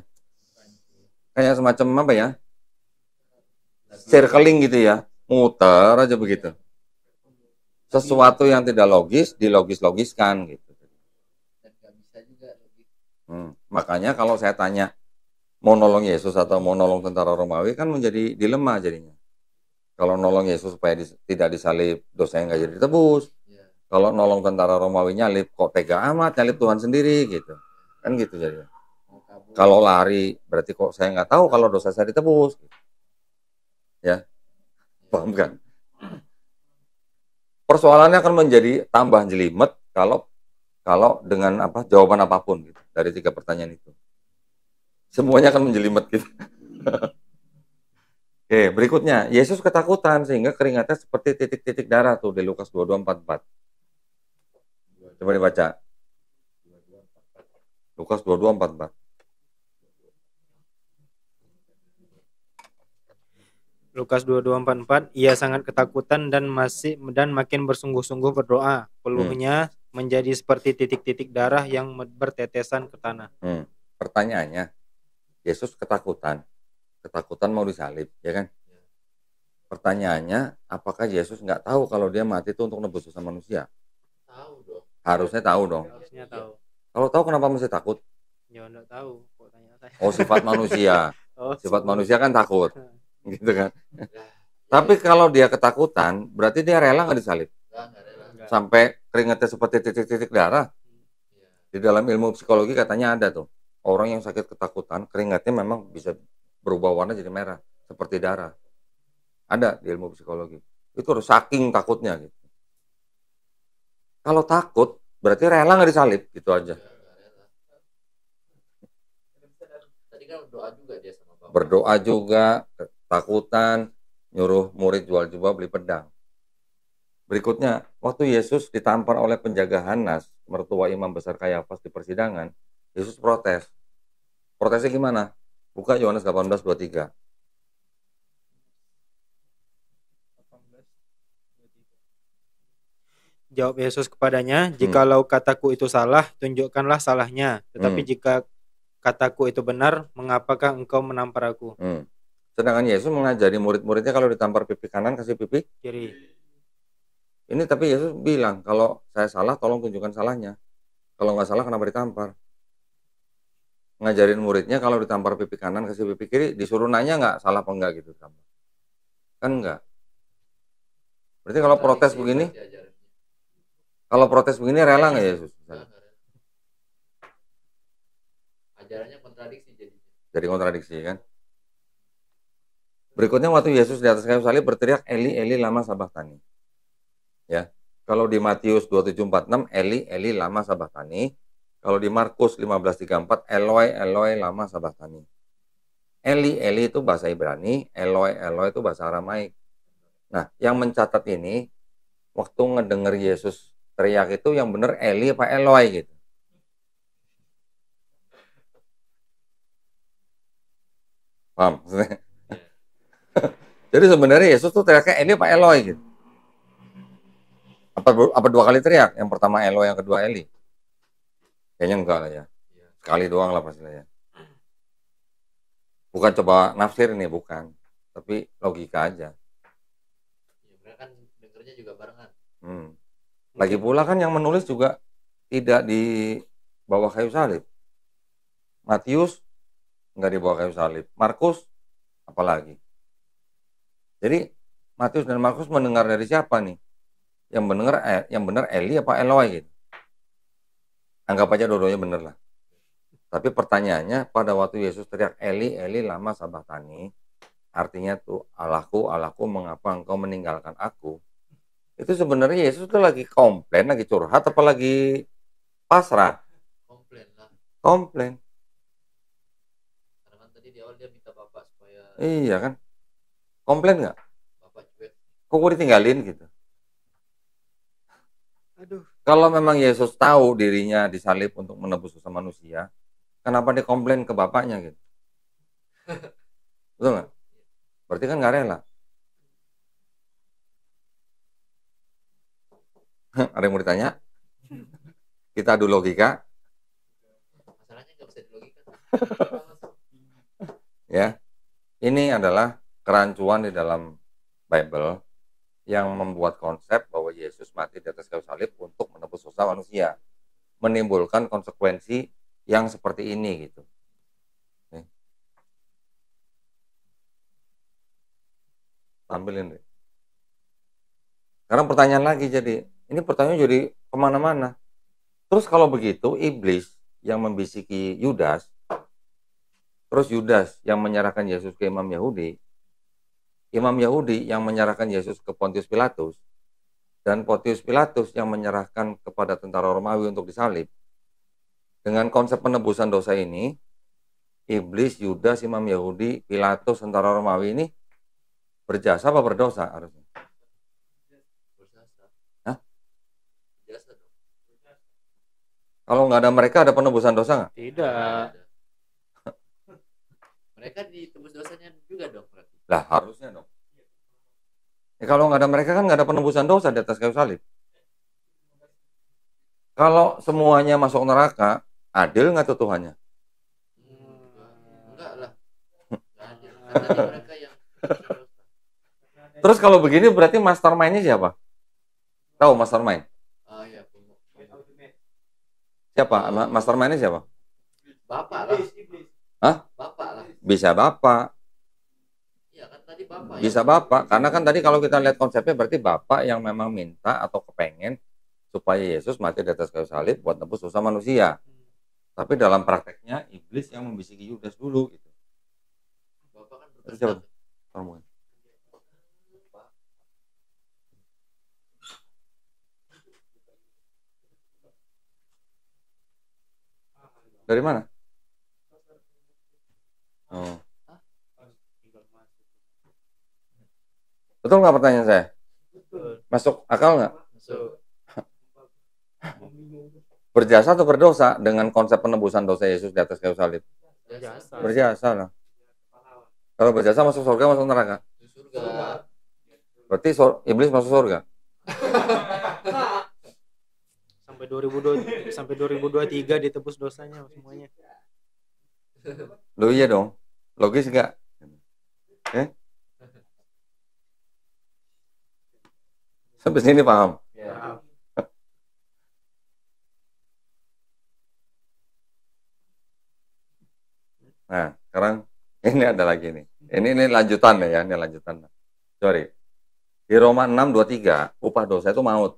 Kayak semacam apa ya? Circling gitu ya, muter aja begitu. Sesuatu yang tidak logis dilogis-logiskan gitu. Makanya kalau saya tanya mau nolong Yesus atau mau nolong tentara Romawi kan menjadi dilema jadinya. Kalau nolong Yesus supaya tidak disalib, dosanya nggak jadi ditebus. Kalau nolong tentara Romawi nyalip, kok tega amat nyalip Tuhan sendiri gitu. Kan gitu jadinya. Kalau lari berarti kok saya nggak tahu kalau dosa saya ditebus. Ya, paham kan? Persoalannya akan menjadi tambah jelimet kalau dengan jawaban apapun gitu, dari 3 pertanyaan itu. Semuanya akan menjelimet gitu. Oke, berikutnya, Yesus ketakutan sehingga keringatnya seperti titik-titik darah tuh di Lukas 22:44. Coba dibaca. Lukas 22:44. Lukas 22:44, ia sangat ketakutan dan makin bersungguh-sungguh berdoa. Peluhnya menjadi seperti titik-titik darah yang bertetesan ke tanah. Pertanyaannya, Yesus ketakutan mau disalib, ya kan? Pertanyaannya, apakah Yesus nggak tahu kalau dia mati itu untuk nebus dosa manusia? Tahu dong. Harusnya tahu dong. Harusnya tahu. Kalau tahu kenapa mesti takut? Ya nggak tahu. Kok tanya saya. Oh, sifat manusia. Sifat manusia kan takut, gitu kan? Tapi kalau dia ketakutan, berarti dia rela nggak disalib? Enggak. Sampai keringatnya seperti titik-titik darah. Di dalam ilmu psikologi katanya ada tuh, orang yang sakit ketakutan, keringatnya memang bisa berubah warna jadi merah, seperti darah. Ada di ilmu psikologi. Itu harus saking takutnya gitu. Kalau takut, berarti rela nggak disalib, gitu aja. Tadi kan berdoa juga dia sama Bapak. Berdoa juga, ketakutan, nyuruh murid jual jubah beli pedang. Berikutnya, waktu Yesus ditampar oleh penjaga Hanas, mertua imam besar Kayafas di persidangan, Yesus protes. Protesnya gimana? Buka Yohanes 18:23. Jawab Yesus kepadanya, jikalau kataku itu salah, tunjukkanlah salahnya. Tetapi jika kataku itu benar, mengapakah engkau menampar aku? Sedangkan Yesus mengajari murid-muridnya kalau ditampar pipi kanan, kasih pipi kiri. Ini tapi Yesus bilang, kalau saya salah, tolong tunjukkan salahnya. Kalau nggak salah, kenapa ditampar? Ngajarin muridnya kalau ditampar pipi kanan, kasih pipi kiri, disuruh nanya nggak salah apa enggak gitu. Kan enggak. Berarti kalau protes begini, rela nggak Yesus? Ajarannya kontradiksi jadi. Jadi kontradiksi kan? Berikutnya waktu Yesus di atas kayu salib berteriak, Eli, Eli, lama sabachthani. Ya, kalau di Matius 27:46, Eli, Eli, lama sabachthani. Kalau di Markus 15:34, Eloi, Eloi, lama sabachthani. Eli, Eli itu bahasa Ibrani, Eloi, Eloi itu bahasa Aramaik. Nah, yang mencatat ini, waktu ngedenger Yesus teriak itu yang benar Eli apa Eloi gitu. Paham? Jadi sebenarnya Yesus tuh teriaknya Eli apa Eloi gitu. Apa 2 kali teriak? Yang pertama Eloi, yang kedua Eli. Kayaknya enggak lah ya. Sekali doang lah pasti ya. Bukan coba nafsir ini, bukan. Tapi logika aja. Ya, mereka kan dengernya juga barengan. Lagi pula kan yang menulis juga tidak di bawah kayu salib. Matius enggak di bawah kayu salib. Markus apalagi. Jadi Matius dan Markus mendengar dari siapa nih? Yang benar Eli apa Eloi gitu. Anggap aja dua-duanya bener lah. Tapi pertanyaannya, pada waktu Yesus teriak Eli, Eli, lama sabachthani, artinya tuh Allahku, Allahku, mengapa engkau meninggalkan aku? Itu sebenarnya Yesus tuh lagi komplain, lagi curhat, apa lagi pasrah? Komplain lah. Komplain. Karena kan tadi di awal dia minta Bapak supaya. Iya kan? Komplain nggak? Bapak cuek. Kok gue ditinggalin gitu? Aduh. Kalau memang Yesus tahu dirinya disalib untuk menebus dosa manusia, kenapa dia komplain ke bapaknya gitu? Betul nggak? Berarti kan nggak rela. Ada yang mau ditanya? Kita adu logika. Masalahnya nggak bisa dilogika. Ya, ini adalah kerancuan di dalam Bible yang membuat konsep bahwa Yesus mati di atas kayu salib untuk menebus dosa manusia, menimbulkan konsekuensi yang seperti ini gitu. Tampilin deh. Sekarang pertanyaan lagi ini pertanyaan jadi kemana-mana. Terus kalau begitu iblis yang membisiki Yudas terus Yudas yang menyerahkan Yesus ke Imam Yahudi yang menyerahkan Yesus ke Pontius Pilatus, dan Pontius Pilatus yang menyerahkan kepada tentara Romawi untuk disalib. Dengan konsep penebusan dosa ini, iblis, Yudas, Imam Yahudi, Pilatus, tentara Romawi ini berjasa apa berdosa harusnya? Hah? Kalau nggak ada mereka, ada penebusan dosa nggak? Tidak. Mereka ditebus dosanya juga dong berarti. Lah harusnya dong. Ya, kalau nggak ada mereka kan nggak ada penebusan dosa di atas kayu salib. Kalau semuanya masuk neraka, adil nggak tuh Tuhannya? Enggak lah. Nggak adil. Karena mereka yang Terus kalau begini berarti mastermind-nya siapa? Tahu mastermind? iya. Siapa? Mastermind-nya siapa? Bapak lah. Hah? Bapak lah. Bisa Bapak. Iya kan tadi Bapak. Bisa Bapak. Karena kan tadi kalau kita lihat konsepnya berarti Bapak yang memang minta atau kepengen supaya Yesus mati di atas kayu salib buat nebus dosa manusia. Tapi dalam prakteknya iblis yang membisiki Yudas dulu gitu. Bapak kan Itu siapa? Dari mana? Oh. Betul nggak pertanyaan saya? Masuk akal nggak? Masuk. Berjasa atau berdosa dengan konsep penebusan dosa Yesus di atas kayu salib? Berjasa lah. Kalau berjasa masuk surga, masuk neraka? Surga. Berarti iblis masuk surga? Sampai 2023 ditebus dosanya semuanya. Loh iya dong. Logis nggak? Sampai sini paham? Ya. Nah, sekarang ini ada lagi nih. Ini lanjutan ya, ini lanjutan. Sorry. Di Roma 6:23, upah dosa itu maut.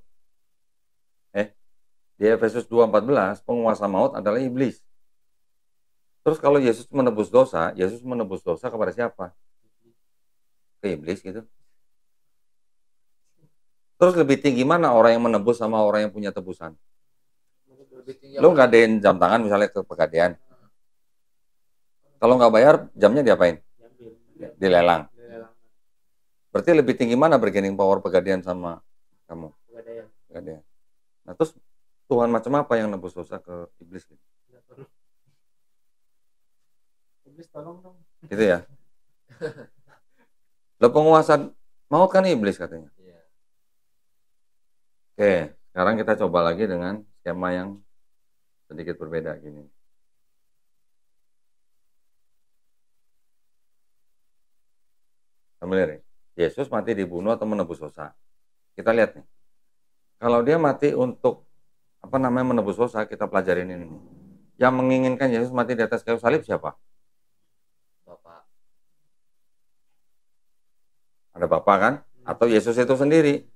Di Efesus 2:14, penguasa maut adalah iblis. Terus kalau Yesus menebus dosa kepada siapa? Ke iblis gitu. Terus lebih tinggi mana orang yang menebus sama orang yang punya tebusan? Lo ngadain jam tangan misalnya ke Pegadaian. Kalau nggak bayar, jamnya diapain? Dilelang. Berarti lebih tinggi mana bargaining power Pegadaian sama kamu? Pegadaian. Nah terus Tuhan macam apa yang nebus dosa ke iblis? Iblis tolong dong. Gitu ya. Lo penguasa maut kan iblis katanya. Oke, sekarang kita coba lagi dengan skema yang sedikit berbeda gini. Familiar ya? Yesus mati dibunuh atau menebus dosa. Kita lihat nih. Kalau dia mati untuk menebus dosa, kita pelajarin ini. Yang menginginkan Yesus mati di atas kayu salib siapa? Bapak. Ada Bapak kan? Atau Yesus itu sendiri?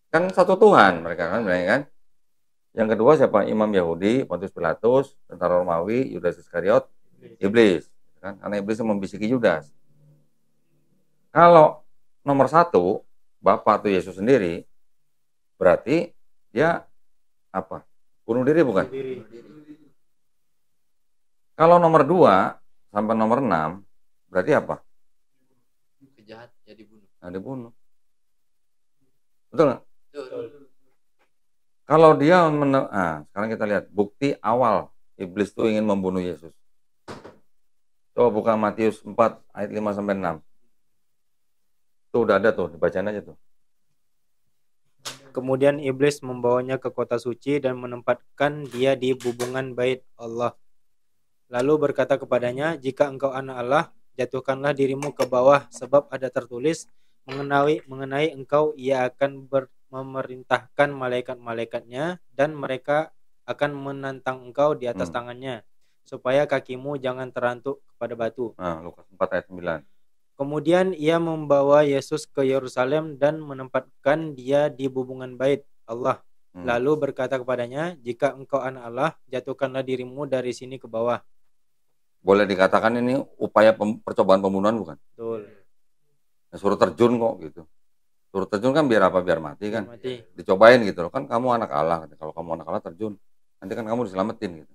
Kan satu Tuhan mereka kan, kan? Yang kedua siapa? Imam Yahudi, Pontius Pilatus, tentara Romawi, Yudas Iskariot, iblis. Kan? Karena iblis yang membisiki Yudas. Kalau nomor satu, Bapak atau Yesus sendiri, berarti dia apa? Bunuh diri bukan? Kalau nomor 2 sampai nomor 6, berarti apa? Kejahat ya dibunuh. Nah, dibunuh. Betul nggak? Kalau dia sekarang kita lihat bukti awal iblis itu ingin membunuh Yesus. Coba buka Matius 4 ayat 5 sampai 6. Itu udah ada tuh, dibacain aja tuh. Kemudian iblis membawanya ke kota suci dan menempatkan dia di bubungan bait Allah. Lalu berkata kepadanya, "Jika engkau anak Allah, jatuhkanlah dirimu ke bawah, sebab ada tertulis mengenai engkau, ia akan memerintahkan malaikat-malaikatnya dan mereka akan menantang engkau di atas tangannya, supaya kakimu jangan terantuk kepada batu." Lukas 4 ayat 9. Kemudian ia membawa Yesus ke Yerusalem dan menempatkan dia di bubungan bait Allah. Lalu berkata kepadanya, "Jika engkau anak Allah, jatuhkanlah dirimu dari sini ke bawah." boleh dikatakan ini upaya percobaan pembunuhan bukan? Betul. Nah, suruh terjun kok gitu. Suruh terjun kan biar apa? Biar mati kan. Mati. Dicobain gitu loh. Kan kamu anak Allah. Kalau kamu anak Allah terjun, nanti kan kamu diselamatin gitu.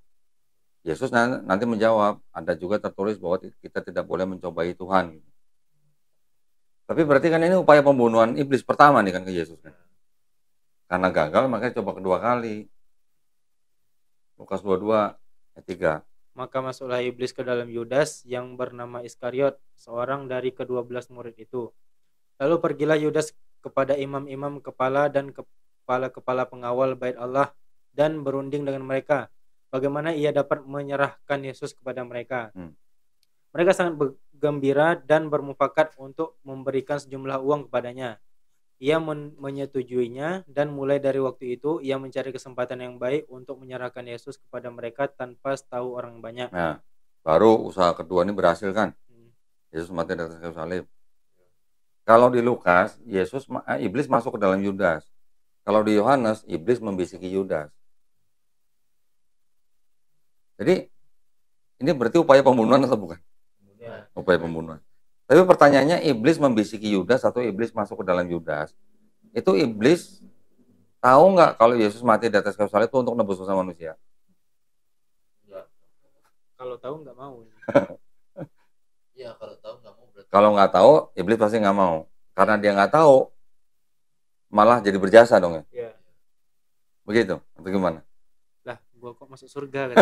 Yesus nanti menjawab, ada juga tertulis bahwa kita tidak boleh mencobai Tuhan. Gitu. Tapi berarti kan ini upaya pembunuhan iblis pertama nih kan ke Yesus kan. Karena gagal makanya coba kedua kali. Lukas 22 ayat 3. Maka masuklah iblis ke dalam Yudas yang bernama Iskariot, seorang dari ke-12 murid itu. Lalu pergilah Yudas kepada imam-imam kepala dan kepala-kepala pengawal bait Allah dan berunding dengan mereka bagaimana ia dapat menyerahkan Yesus kepada mereka. Mereka sangat bergembira dan bermufakat untuk memberikan sejumlah uang kepadanya. Ia menyetujuinya dan mulai dari waktu itu ia mencari kesempatan yang baik untuk menyerahkan Yesus kepada mereka tanpa tahu orang banyak. Nah, baru usaha kedua ini berhasil kan? Yesus mati di atas kayu salib. Kalau di Lukas, iblis masuk ke dalam Yudas. Kalau di Yohanes, iblis membisiki Yudas. Jadi ini berarti upaya pembunuhan atau bukan? Upaya pembunuhan. Tapi pertanyaannya, iblis membisiki Yudas atau iblis masuk ke dalam Yudas? Itu iblis tahu nggak kalau Yesus mati di atas kayu salib itu untuk nebus dosa manusia? Kalau tahu nggak mau. Iya, kalau tahu nggak mau. Kalau nggak tahu, iblis pasti nggak mau. Karena dia nggak tahu, malah jadi berjasa dong ya? Iya. Begitu? Atau gimana? Lah, gua kok masuk surga kan?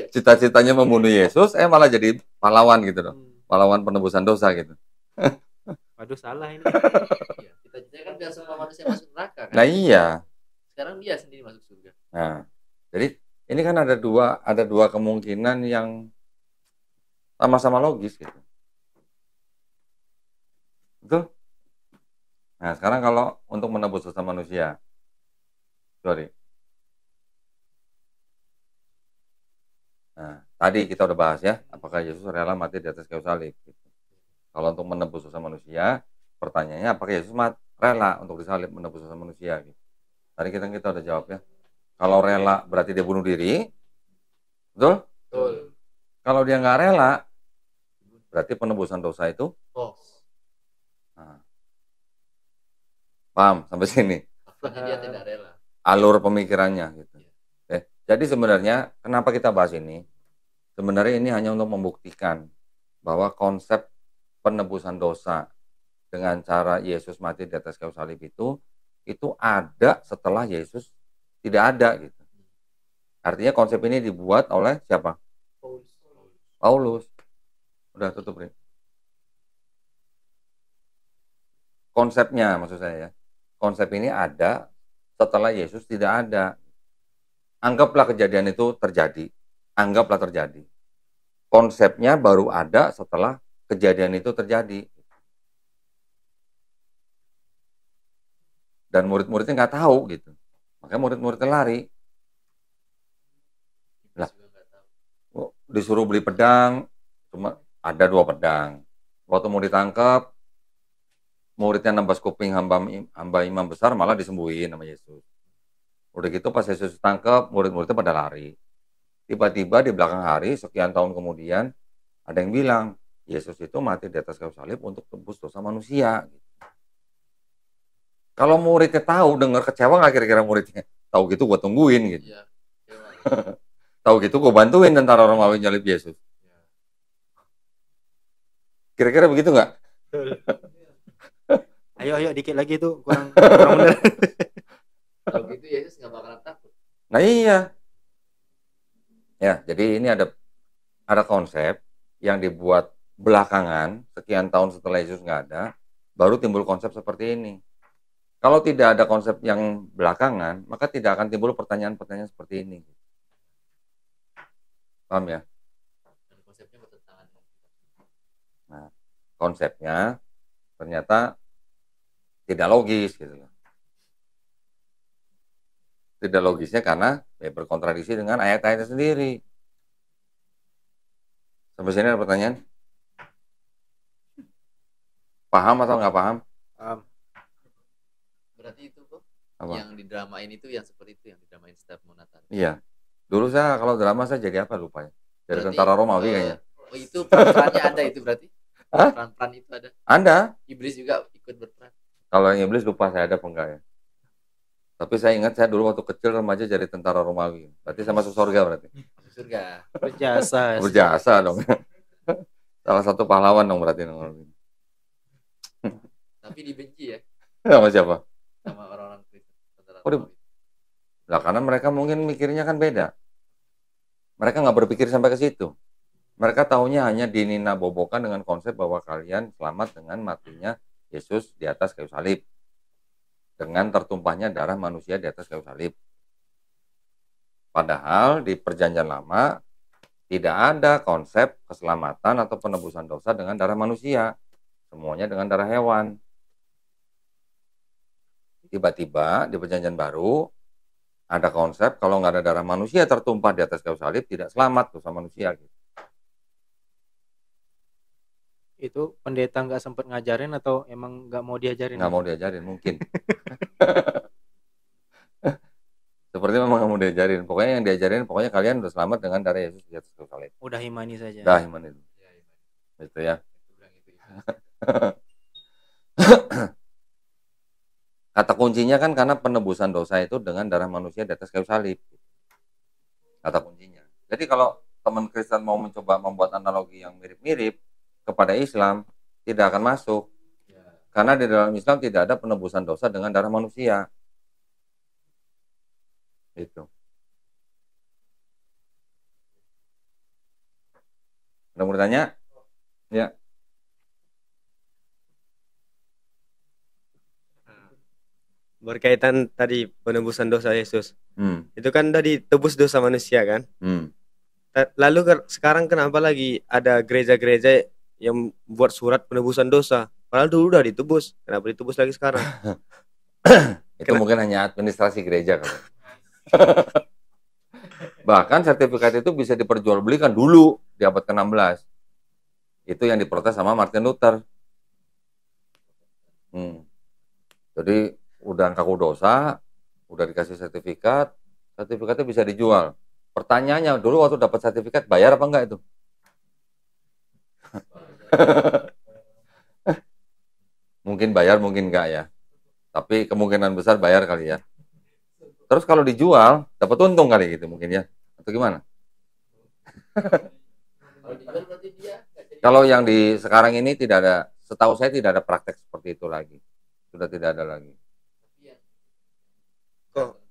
Cita-citanya membunuh Yesus, malah jadi pahlawan gitu dong. Pahlawan penebusan dosa gitu. Waduh, salah ini. Ya, cita-citanya kan biar semua manusia masuk neraka kan? Nah iya. Sekarang dia sendiri masuk surga. Nah, jadi ini kan ada dua kemungkinan yang sama-sama logis gitu. Betul? Nah, sekarang kalau untuk menebus dosa manusia, Nah, tadi kita udah bahas ya, apakah Yesus rela mati di atas kayu salib. Gitu. Kalau untuk menebus dosa manusia, pertanyaannya apakah Yesus rela untuk disalib menebus dosa manusia. Gitu. Tadi kita udah jawab ya. Kalau rela berarti dia bunuh diri, betul? Betul. Kalau dia nggak rela, berarti penebusan dosa itu Nah. Paham sampai sini? Dia tidak rela. Alur pemikirannya gitu. Jadi sebenarnya kenapa kita bahas ini? Sebenarnya ini hanya untuk membuktikan bahwa konsep penebusan dosa dengan cara Yesus mati di atas kayu salib itu ada setelah Yesus tidak ada gitu. Artinya konsep ini dibuat oleh siapa? Paulus. Udah tutup, Rin. Konsepnya maksud saya ya. Konsep ini ada setelah Yesus tidak ada. Anggaplah kejadian itu terjadi. Anggaplah terjadi. Konsepnya baru ada setelah kejadian itu terjadi. Dan murid-muridnya nggak tahu gitu. Makanya murid-muridnya lari. Lah, disuruh beli pedang, cuma ada 2 pedang. Waktu mau ditangkap, muridnya nembas kuping hamba imam besar malah disembuhin sama Yesus. Udah gitu pas Yesus tangkap, murid-muridnya pada lari. Tiba-tiba di belakang hari, sekian tahun kemudian, ada yang bilang, Yesus itu mati di atas kayu salib untuk tebus dosa manusia. Kalau muridnya tahu, dengar kecewa nggak kira-kira muridnya? Tahu gitu gue tungguin gitu. Iya. Tahu gitu gue bantuin tentara Romawi nyalib Yesus. Kira-kira begitu nggak? Ayo dikit lagi tuh kurang bener. Kalau gitu Yesus nggak bakalan takut. Nah iya. Ya, jadi ini ada konsep yang dibuat belakangan, sekian tahun setelah Yesus nggak ada, baru timbul konsep seperti ini. Kalau tidak ada konsep yang belakangan, maka tidak akan timbul pertanyaan-pertanyaan seperti ini. Paham ya? Dan konsepnya bertentangan. Nah, konsepnya ternyata tidak logis gitu. Tidak logisnya karena berkontradiksi dengan ayat-ayatnya sendiri. Sampai sini ada pertanyaan? Paham atau nggak paham? Paham. Berarti itu kok Apa? yang didramain itu yang seperti itu yang didramain setiap mau Natal. Iya. Dulu saya kalau drama saya jadi apa lupa ya. Jadi tentara Romawi kayaknya. Oh itu perannya ada itu berarti? Peran-peran itu ada? Ada. Iblis juga ikut berperan. Kalau yang iblis lupa saya ada apa enggak ya. Tapi saya ingat saya dulu waktu kecil remaja jadi tentara Romawi. Berarti saya masuk surga berarti. Masuk surga. Berjasa. Berjasa dong. Salah satu pahlawan dong berarti. Tapi dibenci ya? Sama siapa? Sama orang-orang Kristen. Lah karena mereka mungkin mikirnya kan beda. Mereka nggak berpikir sampai ke situ. Mereka tahunya hanya dinina bobokan dengan konsep bahwa kalian selamat dengan matinya Yesus di atas kayu salib. Dengan tertumpahnya darah manusia di atas kayu salib. Padahal di perjanjian lama tidak ada konsep keselamatan atau penebusan dosa dengan darah manusia. Semuanya dengan darah hewan. Tiba-tiba di perjanjian baru ada konsep kalau nggak ada darah manusia tertumpah di atas kayu salib tidak selamat dosa manusia. Itu pendeta nggak sempat ngajarin atau emang nggak mau diajarin? Nggak mau diajarin mungkin. Seperti memang nggak mau diajarin. Pokoknya yang diajarin pokoknya kalian udah selamat dengan darah Yesus di atas kayu salib. Udah imani saja. Udah imani itu. Itu ya. Kata kuncinya kan karena penebusan dosa itu dengan darah manusia di atas kayu salib. Kata kuncinya. Jadi kalau teman Kristen mau mencoba membuat analogi yang mirip-mirip kepada Islam, tidak akan masuk. Karena di dalam Islam tidak ada penebusan dosa dengan darah manusia. Itu. Ada mau bertanya? Ya. Berkaitan tadi penebusan dosa Yesus. Itu kan tadi tebus dosa manusia kan. Lalu sekarang kenapa lagi ada gereja-gereja yang buat surat penebusan dosa? Padahal dulu udah ditebus. Kenapa ditebus lagi sekarang? Itu mungkin hanya administrasi gereja kan. Bahkan sertifikat itu bisa diperjualbelikan dulu di abad ke-16. Itu yang diprotes sama Martin Luther. Jadi udah ngaku dosa, udah dikasih sertifikat, sertifikatnya bisa dijual. Pertanyaannya dulu waktu dapat sertifikat bayar apa enggak itu? Mungkin bayar, mungkin enggak ya. Tapi kemungkinan besar bayar kali ya. Terus kalau dijual dapat untung kali gitu mungkin ya. Atau gimana? Kalau yang di sekarang ini tidak ada, setahu saya tidak ada praktek seperti itu lagi. Sudah tidak ada lagi. Kok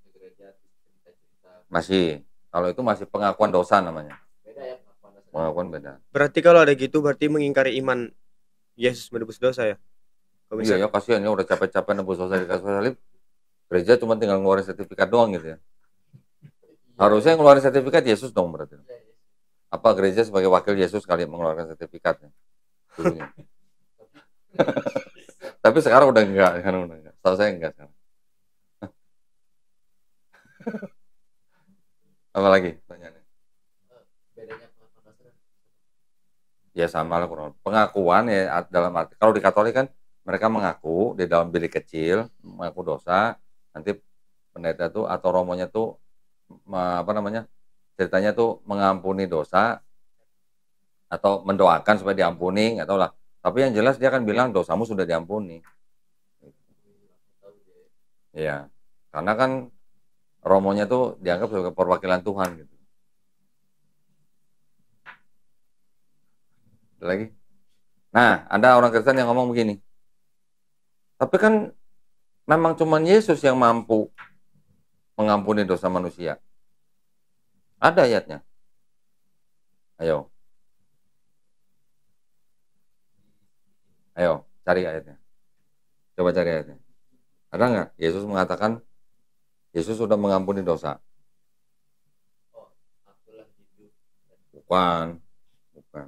masih, kalau itu masih pengakuan dosa namanya. Pengakuan beda. Berarti kalau ada gitu berarti mengingkari iman Yesus menebus dosa ya? Iya ya, kasihan ya udah capek-capek nebus dosa di kayu salib. Gereja cuma tinggal ngeluarin sertifikat doang gitu ya. Harusnya yang ngeluarin sertifikat Yesus dong berarti. Apa gereja sebagai wakil Yesus kali mengeluarkan sertifikatnya? Tapi sekarang udah enggak, kan udah enggak. Setahu saya enggak sekarang. Apa lagi pertanyaannya? Ya sama lah kurang. Pengakuan ya dalam arti kalau di Katolik kan mereka mengaku di dalam bilik kecil mengaku dosa, nanti pendeta tuh atau romonya tuh apa namanya ceritanya tuh mengampuni dosa atau mendoakan supaya diampuni nggak tahu lah. Tapi yang jelas dia akan bilang dosamu sudah diampuni. Ya, karena kan romonya tuh dianggap sebagai perwakilan Tuhan gitu. Ada lagi? Nah, ada orang Kristen yang ngomong begini. Tapi kan memang cuma Yesus yang mampu mengampuni dosa manusia. Ada ayatnya. Ayo. Ayo, cari ayatnya. Coba cari ayatnya. Ada nggak? Yesus mengatakan Yesus sudah mengampuni dosa. Bukan. Bukan.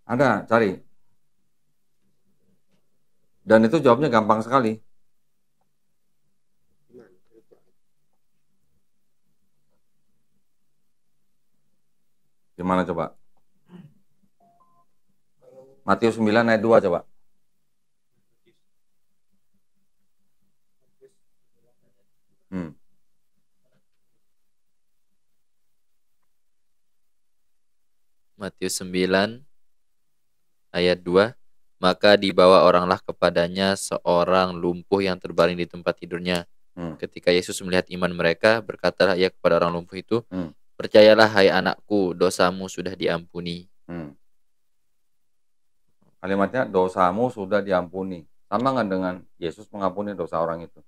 Ada, cari. Dan itu jawabnya gampang sekali. Gimana coba? Matius 9 ayat 2 coba. Matius 9 ayat 2. Maka dibawa oranglah kepadanya seorang lumpuh yang terbaring di tempat tidurnya. Ketika Yesus melihat iman mereka, berkatalah ia kepada orang lumpuh itu, percayalah hai anakku, dosamu sudah diampuni. Kalimatnya dosamu sudah diampuni. Sama nggak dengan Yesus mengampuni dosa orang itu?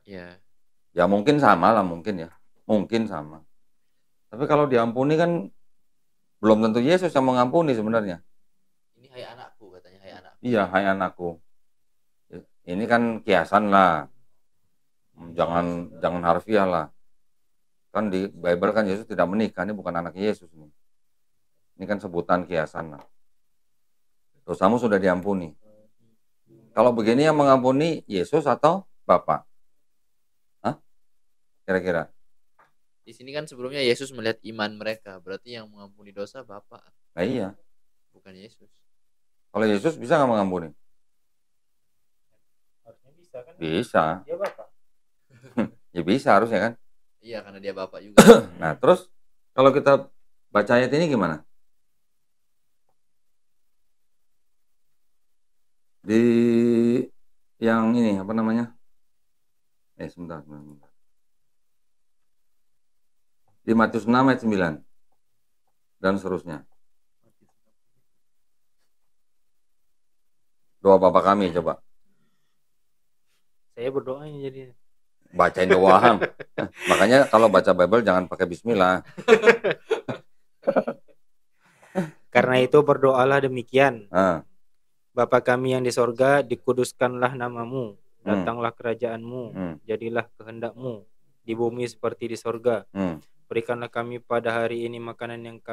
Ya. Ya mungkin sama lah, mungkin ya. Mungkin sama. Tapi kalau diampuni kan belum tentu Yesus yang mengampuni sebenarnya. Ini hai anakku katanya, hai anakku. Iya, hai anakku. Ini kan kiasan lah. Jangan harfiah lah. Kan di Bible kan Yesus tidak menikah, ini bukan anak Yesus nih. Ini kan sebutan kiasan lah. Dosamu sudah diampuni. Kalau begini yang mengampuni Yesus atau Bapa? Hah? Kira-kira? Di sini kan sebelumnya Yesus melihat iman mereka, berarti yang mengampuni dosa Bapa. Nah, iya. Bukan Yesus. Kalau Yesus bisa nggak mengampuni? Harusnya bisa kan? Bisa. Dia Bapak. Ya bisa harusnya kan? Iya, karena dia Bapak juga. Nah, terus kalau kita baca ayat ini gimana? Di yang ini apa namanya? Sebentar. Di Matius 6 ayat 9 dan seterusnya. Doa Bapa kami coba. Saya berdoa jadi. Bacain doang. Makanya kalau baca Bible jangan pakai bismillah. Karena itu berdoalah demikian. Bapa kami yang di sorga, dikuduskanlah namamu, datanglah kerajaanmu, jadilah kehendakmu di bumi seperti di sorga. Berikanlah kami pada hari ini makanan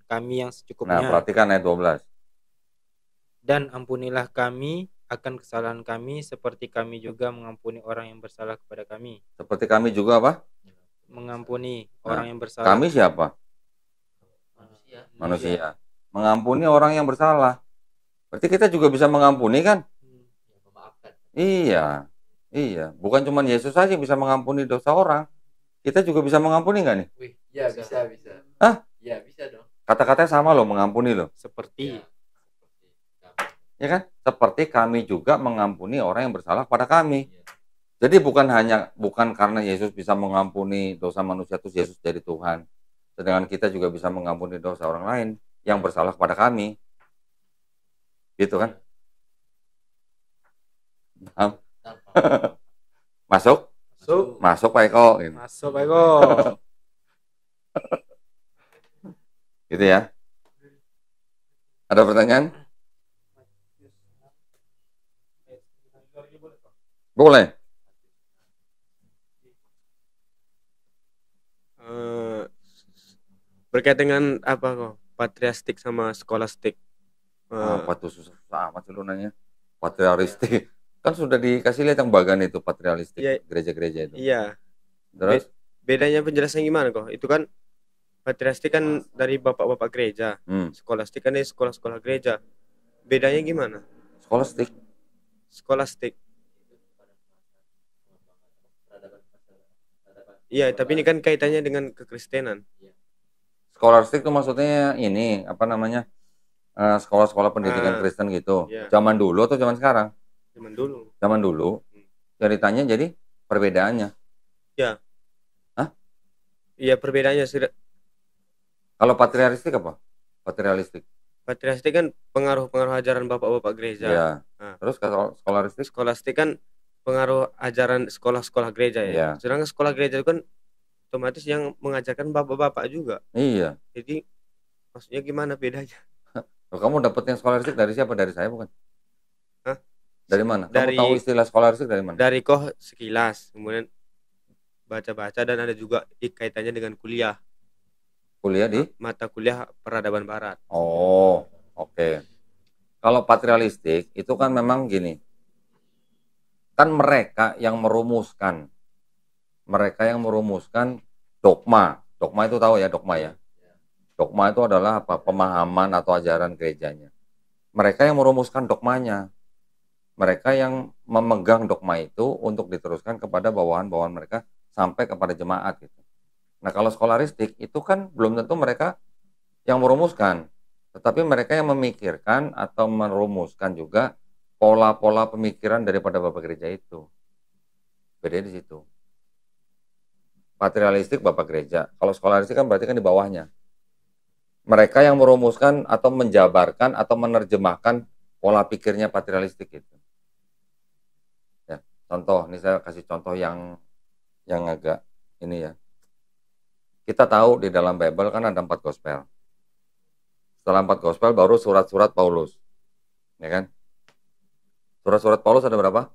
kami yang secukupnya. Nah, perhatikan ayat 12. Dan ampunilah kami akan kesalahan kami seperti kami juga mengampuni orang yang bersalah kepada kami. Seperti kami juga apa? Mengampuni orang yang bersalah. Kami siapa? Manusia. Mengampuni orang yang bersalah. Berarti kita juga bisa mengampuni kan? Iya. Iya. Bukan cuma Yesus saja yang bisa mengampuni dosa orang. Kita juga bisa mengampuni nggak nih? Wih, ya bisa. Hah? Ya bisa dong. Kata-katanya sama loh, mengampuni loh. Seperti. Ya kan? Seperti kami juga mengampuni orang yang bersalah pada kami. Jadi bukan karena Yesus bisa mengampuni dosa manusia terus Yesus jadi Tuhan. Sedangkan kita juga bisa mengampuni dosa orang lain yang bersalah pada kami. Gitu kan? Masuk? Masuk Pak Eko. Masuk Pak Eko. Gitu ya. Ada pertanyaan? Boleh. Berkait dengan apa kok? Patriastik sama skolastik. Apa tuh susah amat sih lu nanya? Patriaristik. Kan sudah dikasih lihat yang bagan itu patrialistik, gereja-gereja itu. Iya. Terus bedanya penjelasan gimana kok? Itu kan patriastik kan dari bapak-bapak gereja. Skolastik kan dari sekolah-sekolah gereja. Bedanya gimana? Skolastik. Iya, tapi ini kan kaitannya dengan kekristenan. Skolastik itu maksudnya ini apa namanya? Sekolah-sekolah pendidikan Kristen gitu. Zaman dulu atau zaman sekarang? Zaman dulu. Ceritanya jadi perbedaannya. Ya. Hah? Iya, perbedaannya sudah. Kalau patriaristik apa? Patriaristik kan pengaruh ajaran bapak-bapak gereja. Ya. Terus kalau skolastik kan pengaruh ajaran sekolah-sekolah gereja ya. Sedangkan sekolah gereja itu kan otomatis yang mengajarkan bapak-bapak juga. Iya. Jadi maksudnya gimana bedanya? Kamu dapetnya skolaristik dari siapa? Dari saya bukan? Hah? Dari mana? Kamu tahu istilah skolaristik dari mana? Dari kok sekilas, kemudian baca-baca dan ada juga kaitannya dengan kuliah. Kuliah di? Mata kuliah peradaban barat. Oh, oke. Kalau patrialistik itu kan memang gini. Kan mereka yang merumuskan dogma. Dogma itu tahu ya, dogma ya. Dogma itu adalah apa? Pemahaman atau ajaran gerejanya. Mereka yang merumuskan dogmanya. Mereka yang memegang dogma itu untuk diteruskan kepada bawahan-bawahan mereka sampai kepada jemaat gitu. Nah, kalau skolaristik itu kan belum tentu mereka yang merumuskan, tetapi mereka yang memikirkan atau merumuskan juga pola-pola pemikiran daripada Bapak Gereja itu. Beda di situ. Patrialistik Bapak Gereja, kalau skolaristik kan berarti kan di bawahnya. Mereka yang merumuskan atau menjabarkan atau menerjemahkan pola pikirnya patrialistik itu. Ya, contoh, ini saya kasih contoh yang agak ini ya. Kita tahu di dalam Bible kan ada 4 gospel. Setelah 4 gospel baru surat-surat Paulus. Ya kan? Surat-surat Paulus ada berapa?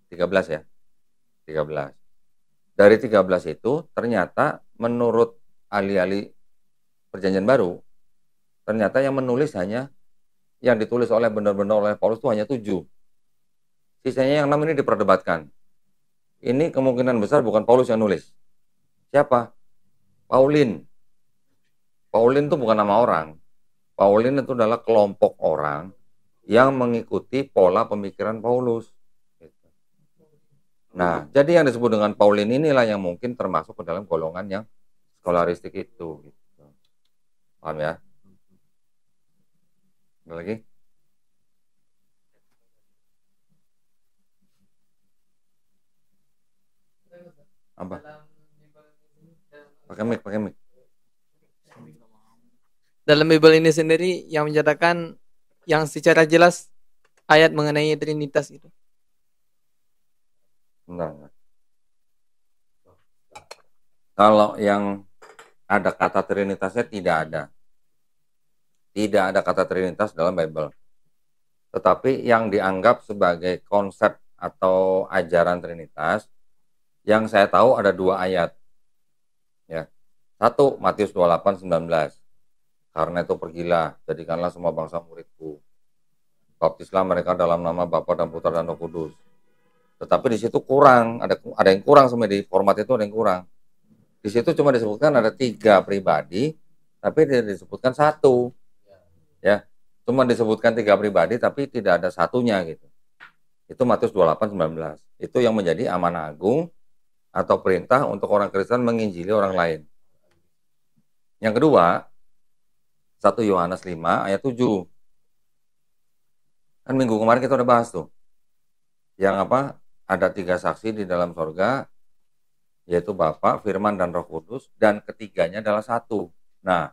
13 ya. 13. Dari 13 itu ternyata menurut ahli-ahli Perjanjian Baru, ternyata yang menulis hanya yang ditulis oleh benar-benar oleh Paulus itu hanya 7. Sisanya yang 6 ini diperdebatkan. Ini kemungkinan besar bukan Paulus yang nulis. Siapa? Paulin. Paulin itu bukan nama orang. Paulin itu adalah kelompok orang yang mengikuti pola pemikiran Paulus. Nah, jadi yang disebut dengan Paulin inilah yang mungkin termasuk ke dalam golongan yang skolaristik itu. Gitu. Paham ya? Ada lagi? Apa? Pakai mic. Dalam Bible ini sendiri yang menyatakan yang secara jelas ayat mengenai Trinitas itu. Benar. Kalau yang ada kata Trinitasnya tidak ada. Tidak ada kata Trinitas dalam Bible. Tetapi yang dianggap sebagai konsep atau ajaran Trinitas, yang saya tahu ada 2 ayat. Ya. 1 Matius 28:19. Karena itu pergilah, jadikanlah semua bangsa muridku. Baptislah mereka dalam nama Bapa dan Putra dan Roh Kudus. Tetapi di situ kurang, ada yang kurang sebenarnya di format itu ada yang kurang. Di situ cuma disebutkan ada 3 pribadi, tapi tidak disebutkan 1. Ya, cuma disebutkan 3 pribadi, tapi tidak ada satunya gitu. Itu Matius 28:19. Itu yang menjadi amanah agung atau perintah untuk orang Kristen menginjili orang lain. Yang kedua, 1 Yohanes 5 ayat 7. Kan minggu kemarin kita udah bahas tuh. Yang apa? Ada 3 saksi di dalam sorga, yaitu Bapa, Firman, dan Roh Kudus, dan ketiganya adalah 1. Nah,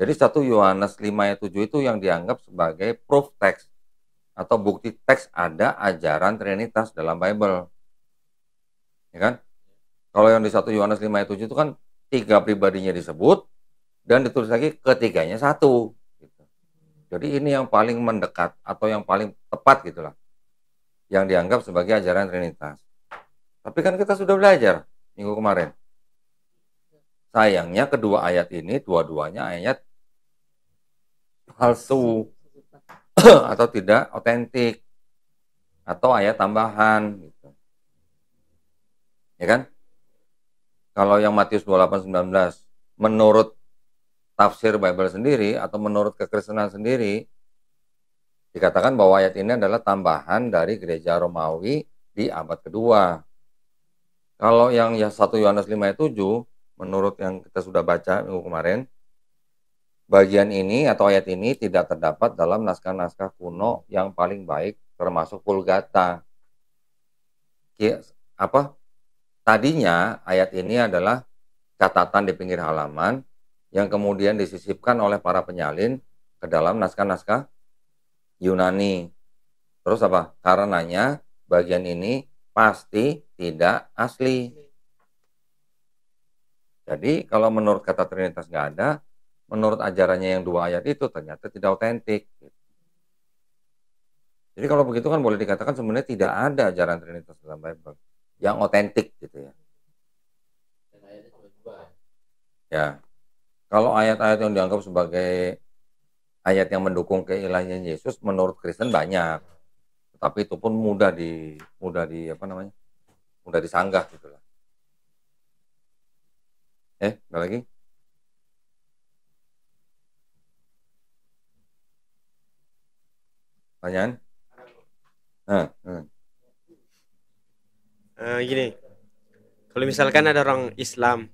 jadi 1 Yohanes 5 ayat 7 itu yang dianggap sebagai proof text atau bukti teks ada ajaran Trinitas dalam Bible. Ya kan? Kalau yang di 1 Yohanes 5 ayat 7 itu kan 3 pribadinya disebut, dan ditulis lagi ketiganya 1. Gitu. Jadi ini yang paling mendekat atau yang paling tepat gitulah, yang dianggap sebagai ajaran Trinitas. Tapi kan kita sudah belajar minggu kemarin. Sayangnya kedua ayat ini dua-duanya ayat palsu atau tidak otentik atau ayat tambahan gitu. Ya kan? Kalau yang Matius 28:19 menurut tafsir Bible sendiri atau menurut kekristenan sendiri dikatakan bahwa ayat ini adalah tambahan dari gereja Romawi di abad kedua. Kalau yang 1 Yohanes 5 ayat 7 menurut yang kita sudah baca minggu kemarin, bagian ini atau ayat ini tidak terdapat dalam naskah-naskah kuno yang paling baik termasuk Vulgata. Tadinya ayat ini adalah catatan di pinggir halaman yang kemudian disisipkan oleh para penyalin ke dalam naskah-naskah Yunani. Terus apa? Karenanya bagian ini pasti tidak asli. Jadi kalau menurut kata Trinitas nggak ada, menurut ajarannya yang 2 ayat itu ternyata tidak otentik. Jadi kalau begitu kan boleh dikatakan sebenarnya tidak ada ajaran Trinitas dalam Bible yang otentik gitu ya. Ya. Kalau ayat-ayat yang dianggap sebagai ayat yang mendukung keilahian Yesus menurut Kristen banyak. Tapi itu pun mudah disanggah gitu lah. Ada lagi? Pertanyaan? Gini. Kalau misalkan ada orang Islam,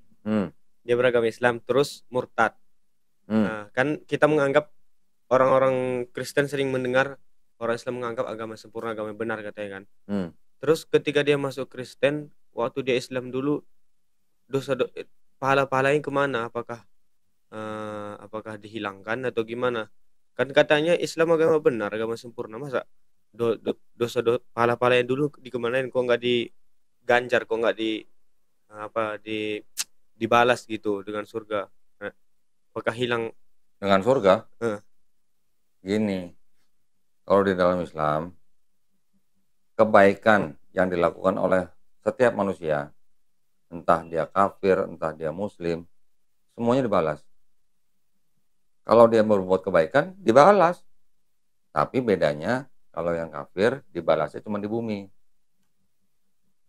dia beragama Islam terus murtad. Nah, kan kita menganggap orang-orang Kristen sering mendengar orang Islam menganggap agama sempurna, agama benar katanya kan. Terus ketika dia masuk Kristen, waktu dia Islam dulu, pahala-pahalanya kemana? Apakah dihilangkan atau gimana? Kan katanya Islam agama benar, agama sempurna. Masa dosa pahala-pahala yang dulu dikemanain? Kok nggak diganjar? Kok nggak dibalas gitu dengan surga? Apakah hilang dengan surga? Gini, kalau di dalam Islam, kebaikan yang dilakukan oleh setiap manusia, entah dia kafir, entah dia muslim, semuanya dibalas. Kalau dia berbuat kebaikan, dibalas. Tapi bedanya, kalau yang kafir, dibalasnya cuma di bumi.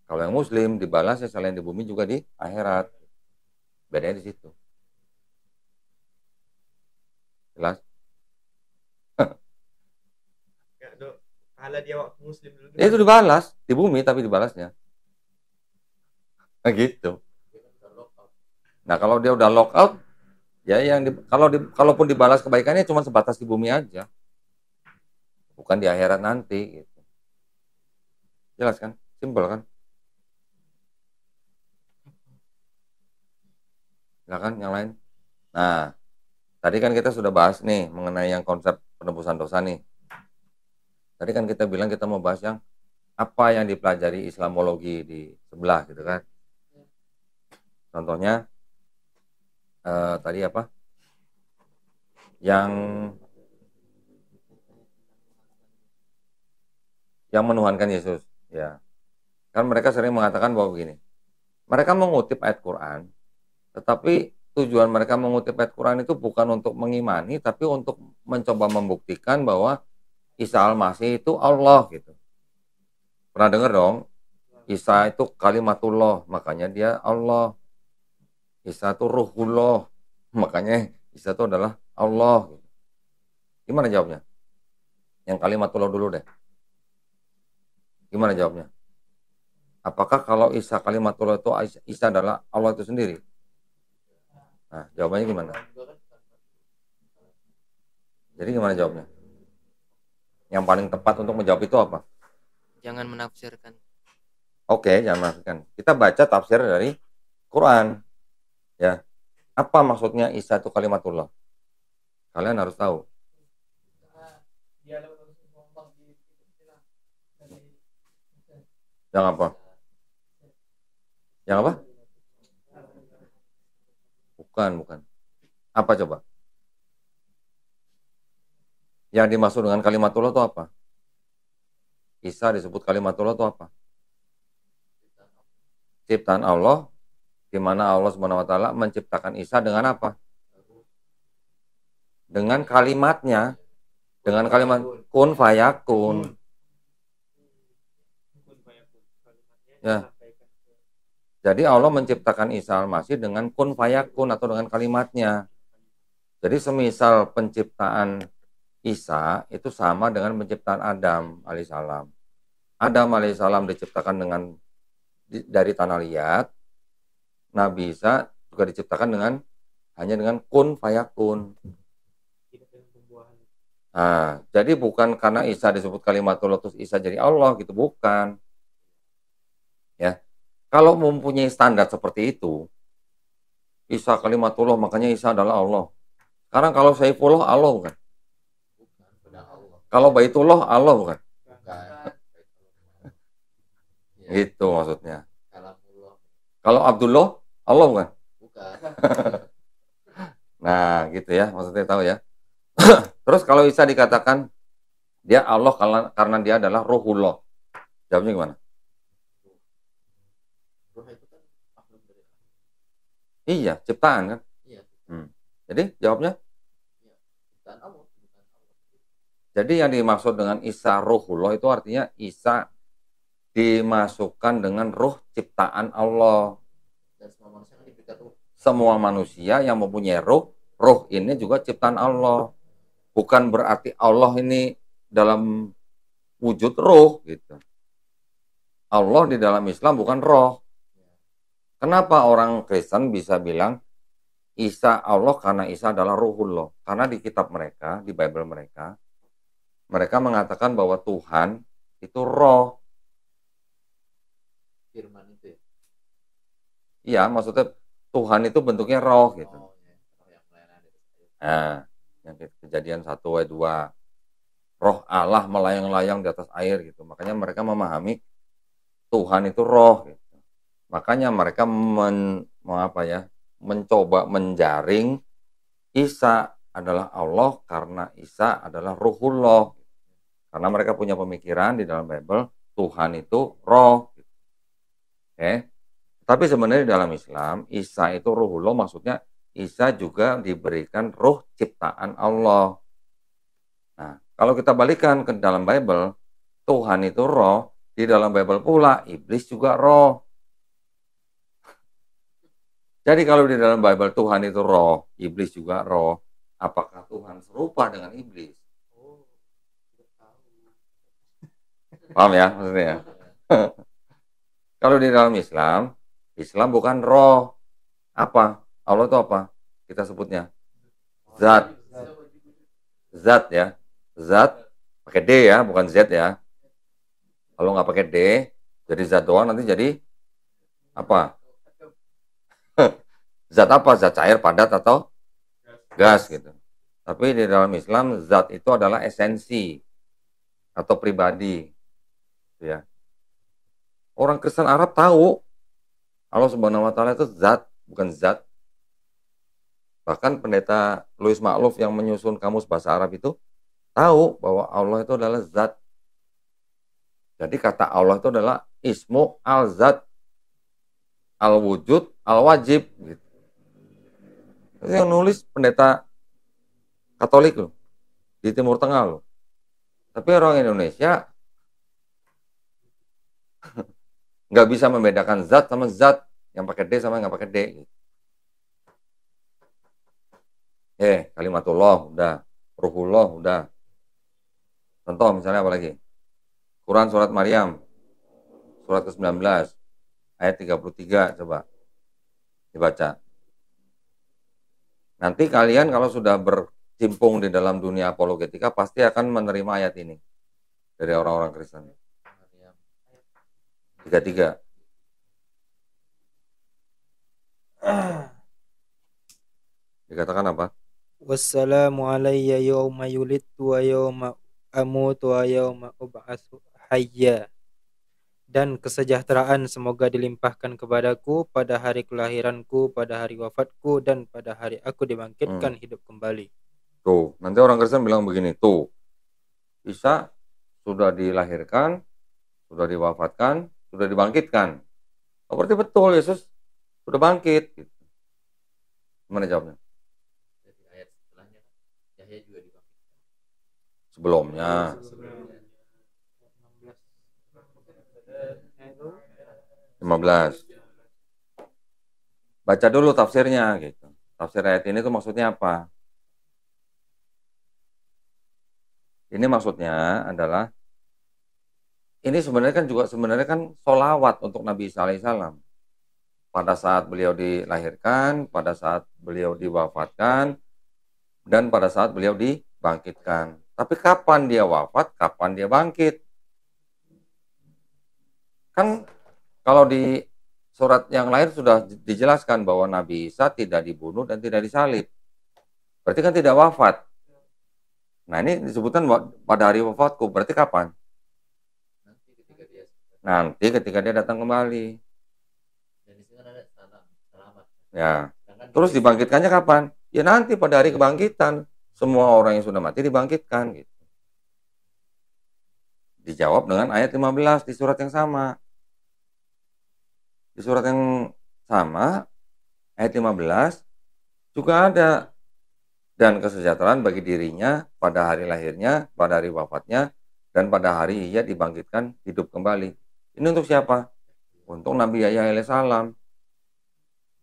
Kalau yang muslim, dibalasnya selain di bumi juga di akhirat. Bedanya di situ. Jelas? Pahala dia waktu muslim dulu. Itu dibalas, di bumi tapi dibalasnya. Nah gitu. Nah kalau dia udah lock out, ya kalaupun dibalas kebaikannya cuma sebatas di bumi aja, bukan di akhirat nanti. Gitu. Jelas kan? Simpel kan? Silakan yang lain. Nah, tadi kan kita sudah bahas nih mengenai yang konsep penebusan dosa nih. Tadi kan kita bilang kita mau bahas yang apa yang dipelajari Islamologi di sebelah gitu kan. Contohnya tadi apa? Yang menuhankan Yesus, ya. Kan mereka sering mengatakan bahwa begini. Mereka mengutip ayat Quran, tetapi tujuan mereka mengutip ayat Quran itu bukan untuk mengimani, tapi untuk mencoba membuktikan bahwa Isa Al-Masih itu Allah gitu. Pernah dengar dong? Isa itu kalimatullah, makanya dia Allah. Isa itu ruhullah, makanya Isa itu adalah Allah. Gimana jawabnya? Yang kalimatullah dulu deh. Gimana jawabnya? Apakah kalau Isa kalimatullah itu Isa adalah Allah itu sendiri? Nah, jawabannya gimana? Jadi gimana jawabnya? Yang paling tepat untuk menjawab itu apa? Jangan menafsirkan. Oke, jangan menafsirkan. Kita baca tafsir dari Quran. Ya. Apa maksudnya Isa itu kalimatullah? Kalian harus tahu. Yang apa? Yang apa? Bukan. Apa coba? Yang dimaksud dengan kalimatullah itu apa? Isa disebut kalimatullah itu apa? Ciptaan Allah, di mana Allah SWT menciptakan Isa dengan apa? Dengan kalimatnya, dengan kalimat kun fayakun. Ya. Jadi Allah menciptakan Isa Al-Masih dengan kun fayakun atau dengan kalimatnya. Jadi semisal penciptaan Isa itu sama dengan penciptaan Adam alaihissalam. Adam alaihissalam diciptakan dari tanah liat. Nabi Isa juga diciptakan hanya dengan kun fayakun. Nah, jadi bukan karena Isa disebut kalimatullah terus Isa jadi Allah gitu, bukan. Ya. Kalau mempunyai standar seperti itu, Isa kalimatullah makanya Isa adalah Allah. Sekarang kalau Saifullah Allah bukan? Kalau Baitullah Allah bukan? Itu maksudnya. Kalau Abdullah Allah bukan? Nah, gitu ya, maksudnya tahu ya. Terus kalau Isa dikatakan dia Allah karena dia adalah Ruhullah. Jawabnya gimana? Iya, ciptaan kan? Jadi jawabnya? Jadi yang dimaksud dengan Isa Ruhullah itu artinya Isa dimasukkan dengan ruh ciptaan Allah. Dan semua manusia yang mempunyai ruh ini juga ciptaan Allah. Bukan berarti Allah ini dalam wujud ruh gitu. Allah di dalam Islam bukan roh. Kenapa orang Kristen bisa bilang Isa Allah karena Isa adalah ruhullah. Karena di kitab mereka, di Bible mereka, mereka mengatakan bahwa Tuhan itu roh. Firman itu ya? Iya, maksudnya Tuhan itu bentuknya roh gitu. Nah, yang Kejadian 1 ayat 2. Roh Allah melayang-layang di atas air gitu. Makanya mereka memahami Tuhan itu roh gitu. Makanya mereka mencoba menjaring Isa adalah Allah karena Isa adalah ruhullah. Karena mereka punya pemikiran di dalam Bible Tuhan itu roh. Oke. Tapi sebenarnya di dalam Islam Isa itu ruhullah, maksudnya Isa juga diberikan ruh ciptaan Allah. Nah, kalau kita balikan ke dalam Bible, Tuhan itu roh, di dalam Bible pula iblis juga roh. Jadi kalau di dalam Bible Tuhan itu roh, iblis juga roh, apakah Tuhan serupa dengan iblis? Paham ya maksudnya? Kalau di dalam Islam, Islam bukan roh. Apa? Allah itu apa? Kita sebutnya zat. Zat ya. Zat pakai D ya, bukan Z ya. Kalau nggak pakai D, jadi zat doang, nanti jadi apa? Zat apa? Zat cair, padat, atau gas gitu. Tapi di dalam Islam, zat itu adalah esensi atau pribadi. Ya. Orang Kristen Arab tahu Allah Subhanahu wa taala itu zat, bukan zat. Bahkan pendeta Louis Ma'luf yang menyusun kamus bahasa Arab itu tahu bahwa Allah itu adalah zat. Jadi kata Allah itu adalah ismu al-zat, al-wujud, al-wajib gitu. Itu yang nulis pendeta Katolik loh, di Timur Tengah loh. Tapi orang Indonesia nggak bisa membedakan zat sama zat, yang pakai D sama yang nggak pakai D. Kalimatullah udah, ruhullah udah. Contoh misalnya apa lagi? Quran surat Maryam, surat ke-19, ayat 33, coba dibaca. Nanti kalian kalau sudah bercimpung di dalam dunia apologetika pasti akan menerima ayat ini dari orang-orang Kristen. 33. Dikatakan apa? Wassalamu alayya yawma yulidtu wa yawma amutu wa yawma ub'atsu hayya. Dan kesejahteraan semoga dilimpahkan kepadaku pada hari kelahiranku, pada hari wafatku, dan pada hari aku dibangkitkan hidup kembali. Tuh, nanti orang Kristen bilang begini, tuh, Isa sudah dilahirkan, sudah diwafatkan, sudah dibangkitkan. Oh, berarti betul, Yesus sudah bangkit. Gitu. Gimana jawabnya? Jadi ayat setelahnya, Yahya juga dibangkitkan. Sebelumnya. 15. Baca dulu tafsirnya gitu. Tafsir ayat ini tuh maksudnya apa? Ini maksudnya adalah ini sebenarnya kan sholawat untuk Nabi Isa alaihissalam. Pada saat beliau dilahirkan, pada saat beliau diwafatkan, dan pada saat beliau dibangkitkan. Tapi kapan dia wafat, kapan dia bangkit? Kan kalau di surat yang lain sudah dijelaskan bahwa Nabi Isa tidak dibunuh dan tidak disalib. Berarti kan tidak wafat. Nah ini disebutkan pada hari wafatku. Berarti kapan? Nanti ketika dia datang kembali. Ya. Terus dibangkitkannya kapan? Ya nanti pada hari kebangkitan. Semua orang yang sudah mati dibangkitkan. Gitu. Dijawab dengan ayat 15 di surat yang sama. Di surat yang sama, ayat 15, juga ada. Dan kesejahteraan bagi dirinya pada hari lahirnya, pada hari wafatnya, dan pada hari ia dibangkitkan hidup kembali. Ini untuk siapa? Untuk Nabi Yahya alaihissalam.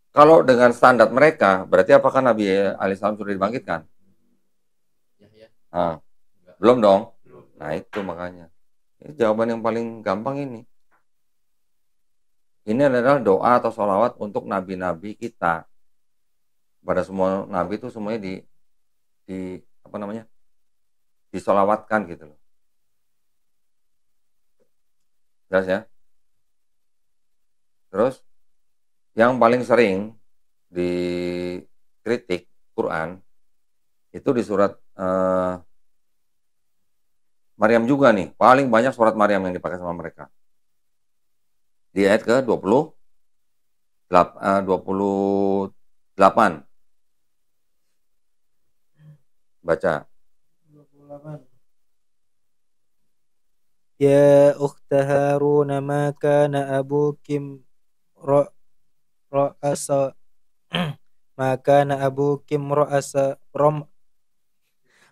Kalau dengan standar mereka, berarti apakah Nabi Yahya alaihissalam sudah dibangkitkan? Nah, belum dong. Nah itu makanya. Ini jawaban yang paling gampang ini. Ini adalah doa atau sholawat untuk nabi-nabi kita. pada semua nabi itu semuanya di apa namanya? Disolawatkan gitu loh. Jelas ya? Terus yang paling sering dikritik Quran itu di surat Maryam juga nih. Paling banyak surat Maryam yang dipakai sama mereka. Di ayat ke 28. Baca. 28. Ya ukhta Harun ma kana abukim ra'asa ma kana abukim ra'asa rom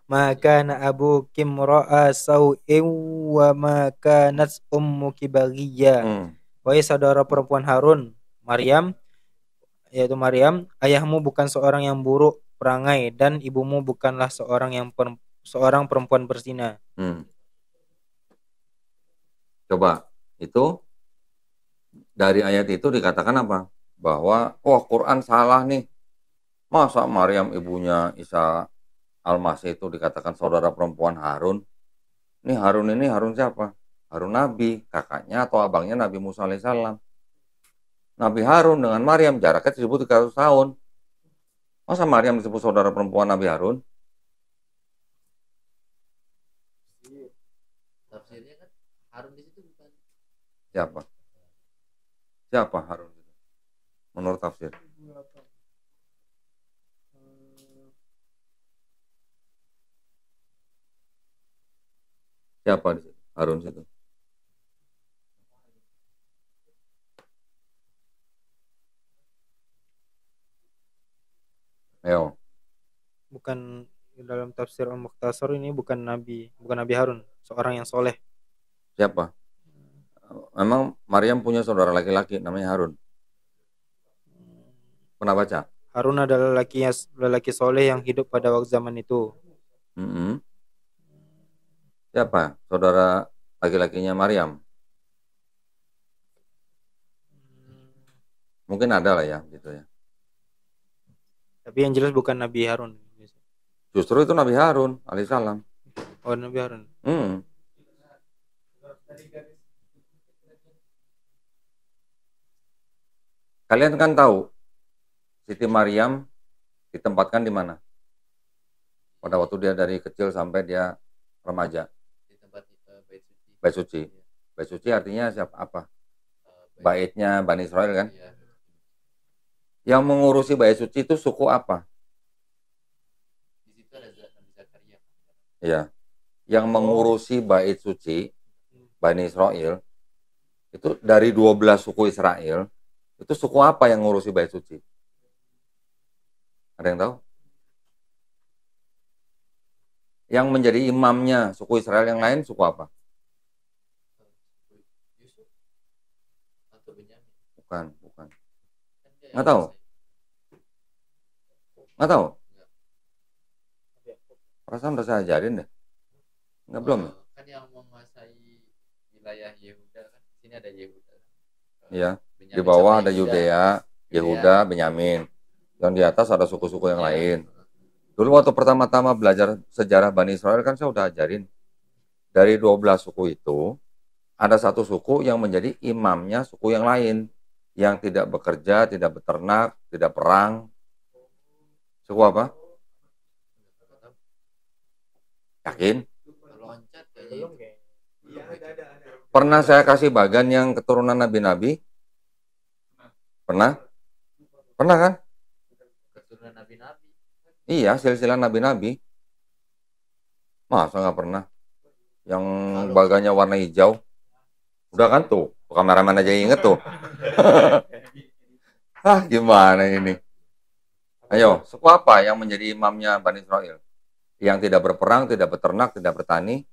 ma kana abukim ra'asau wa ma kanat ummuki baghiya. Wahai saudara perempuan Harun, Maryam, yaitu Maryam, ayahmu bukan seorang yang buruk perangai dan ibumu bukanlah seorang perempuan berzina. Coba, itu dari ayat itu dikatakan apa? Bahwa Quran salah nih. Masa Maryam ibunya Isa Al-Masih itu dikatakan saudara perempuan Harun? Ini Harun siapa? Harun Nabi, kakaknya atau abangnya Nabi Musa alaihissalam. Nabi Harun dengan Maryam jaraknya 1300 tahun. Masa Maryam disebut saudara perempuan Nabi Harun? Tafsirnya kan Harun di situ bukan. Siapa Harun? Menurut tafsir. Siapa di situ? Harun situ. Ayo. Bukan dalam tafsir Al-Mukhtasar ini bukan Nabi Harun, seorang yang soleh. Siapa? Memang Maryam punya saudara laki-laki namanya Harun. Pernah baca? Harun adalah lelaki soleh yang hidup pada waktu zaman itu. Siapa saudara laki-lakinya Maryam? Mungkin ada lah ya, gitu ya. Tapi yang jelas bukan Nabi Harun. Justru itu Nabi Harun alaihissalam. Oh, Nabi Harun. Kalian kan tahu Siti Maryam ditempatkan di mana? Pada waktu dia dari kecil sampai dia remaja. Di tempat Bait suci. Bait suci artinya siapa? Apa? Baitnya Bani Israel kan? Iya. Yang mengurusi bait suci itu suku apa? Di situ ada Nabi Zakaria. Iya. Yang mengurusi bait suci Bani Israel itu dari 12 suku Israel. Itu suku apa yang ngurusi bait suci? Ada yang tahu? Yang menjadi imamnya suku Israel yang lain suku apa? Yusuf atau Benyamin? Bukan. Nggak tahu? Nggak tahu? Perasaan udah saya ajarin deh. Nggak belum? Kan yang menguasai wilayah Yehuda kan. Di sini ada Yehuda. Iya. Di bawah ada Yudea, Yehuda, Benyamin. Yang di atas ada suku-suku yang lain. Dulu waktu pertama-tama belajar sejarah Bani Israel kan saya udah ajarin. Dari 12 suku itu, ada satu suku yang menjadi imamnya suku yang lain. Yang tidak bekerja, tidak beternak, tidak perang. Suku apa? Yakin? Pernah saya kasih bagan yang keturunan nabi-nabi? Pernah? Pernah kan? Keturunan nabi-nabi. Iya, silsilah nabi-nabi. Masa nggak pernah? Yang bagannya warna hijau. Udah kan tuh, kameramen aja inget tuh. Gimana ini? Ayo, suku apa yang menjadi imamnya Bani Israel? Yang tidak berperang, tidak beternak, tidak bertani,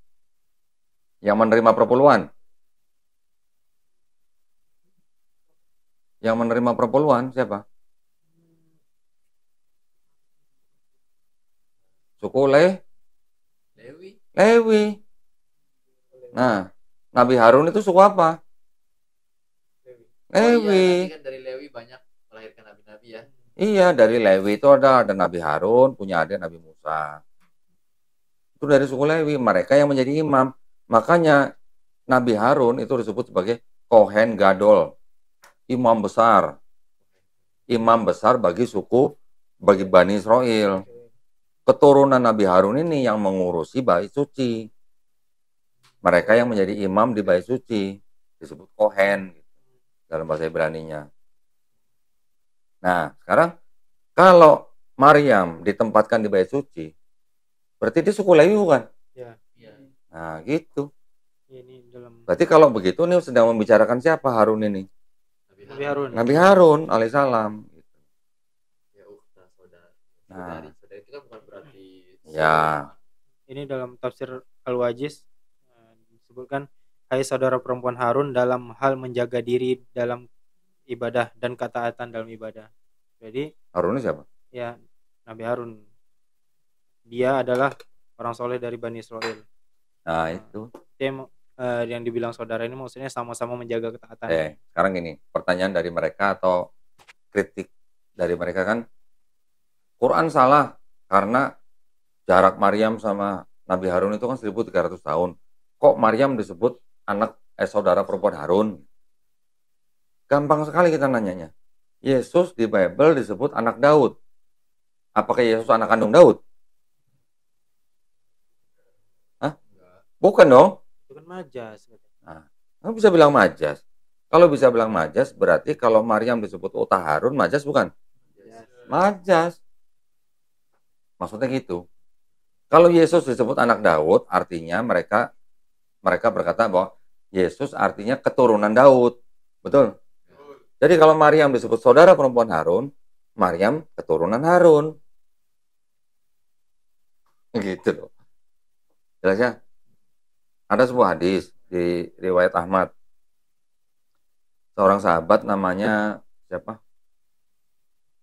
yang menerima perpuluhan. Yang menerima perpuluhan siapa? Suku Lewi. Nah, Nabi Harun itu suku apa? Lewi. Iya, kan dari Lewi banyak melahirkan nabi-nabi ya. Iya, dari Lewi itu ada Nabi Harun, punya adik Nabi Musa. Itu dari suku Lewi, mereka yang menjadi imam. Makanya Nabi Harun itu disebut sebagai Kohen Gadol, imam besar. Imam besar bagi suku, bagi Bani Israel. Keturunan Nabi Harun ini yang mengurusi bait suci. Mereka yang menjadi imam di bait suci disebut Kohen dalam bahasa Ibraninya. Nah, sekarang kalau Maryam ditempatkan di bait suci, berarti dia suku Lewi bukan? Ya. Nah, gitu. Ini dalam Berarti kalau begitu ini sedang membicarakan siapa Harun ini? Nabi Harun. Nabi Harun alaihissalam. Ya, saudara. Nah, saudara itu kan bukan berarti ya. Ini dalam tafsir Al-Wajiz disebutkan, hai saudara perempuan Harun dalam hal menjaga diri dalam ibadah dan ketaatan dalam ibadah. Jadi Harun ini siapa? Ya, Nabi Harun. Dia adalah orang soleh dari Bani Israel. Nah, itu. Yang dibilang saudara ini maksudnya sama-sama menjaga ketaatan. Sekarang gini, pertanyaan dari mereka atau kritik dari mereka kan, Quran salah karena jarak Maryam sama Nabi Harun itu kan 1300 tahun. Kok Maryam disebut saudara perempuan Harun? Gampang sekali kita nanyanya. Yesus di Bible disebut anak Daud. Apakah Yesus anak kandung Daud? Hah? Bukan dong. Itu kan majas. Nah, kamu bisa bilang majas. Kalau bisa bilang majas, berarti kalau Maryam disebut Uta Harun, majas bukan? Majas. Maksudnya gitu. Kalau Yesus disebut anak Daud, artinya mereka berkata bahwa Yesus artinya keturunan Daud. Betul? Jadi kalau Maryam disebut saudara perempuan Harun, Maryam keturunan Harun. Gitu loh. Jelas ya? Ada sebuah hadis di riwayat Ahmad. Seorang sahabat namanya siapa?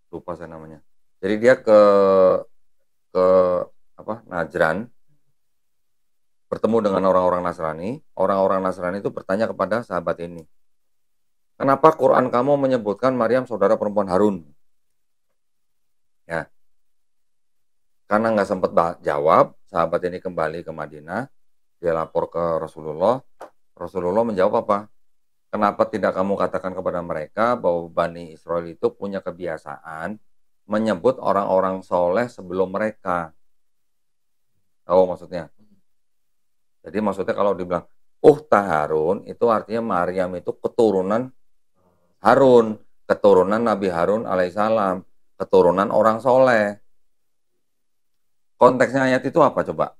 Lupa saya namanya. Jadi dia ke Najran, bertemu dengan orang-orang Nasrani. Orang-orang Nasrani itu bertanya kepada sahabat ini, kenapa Quran kamu menyebutkan Maryam saudara perempuan Harun? Ya, karena nggak sempat jawab, sahabat ini kembali ke Madinah. Dia lapor ke Rasulullah. Rasulullah menjawab apa? Kenapa tidak kamu katakan kepada mereka bahwa Bani Israel itu punya kebiasaan menyebut orang-orang soleh sebelum mereka? Tahu maksudnya? Jadi maksudnya kalau dibilang Harun, itu artinya Maryam itu keturunan Harun, keturunan Nabi Harun alaihissalam, keturunan orang soleh. Konteksnya ayat itu apa coba?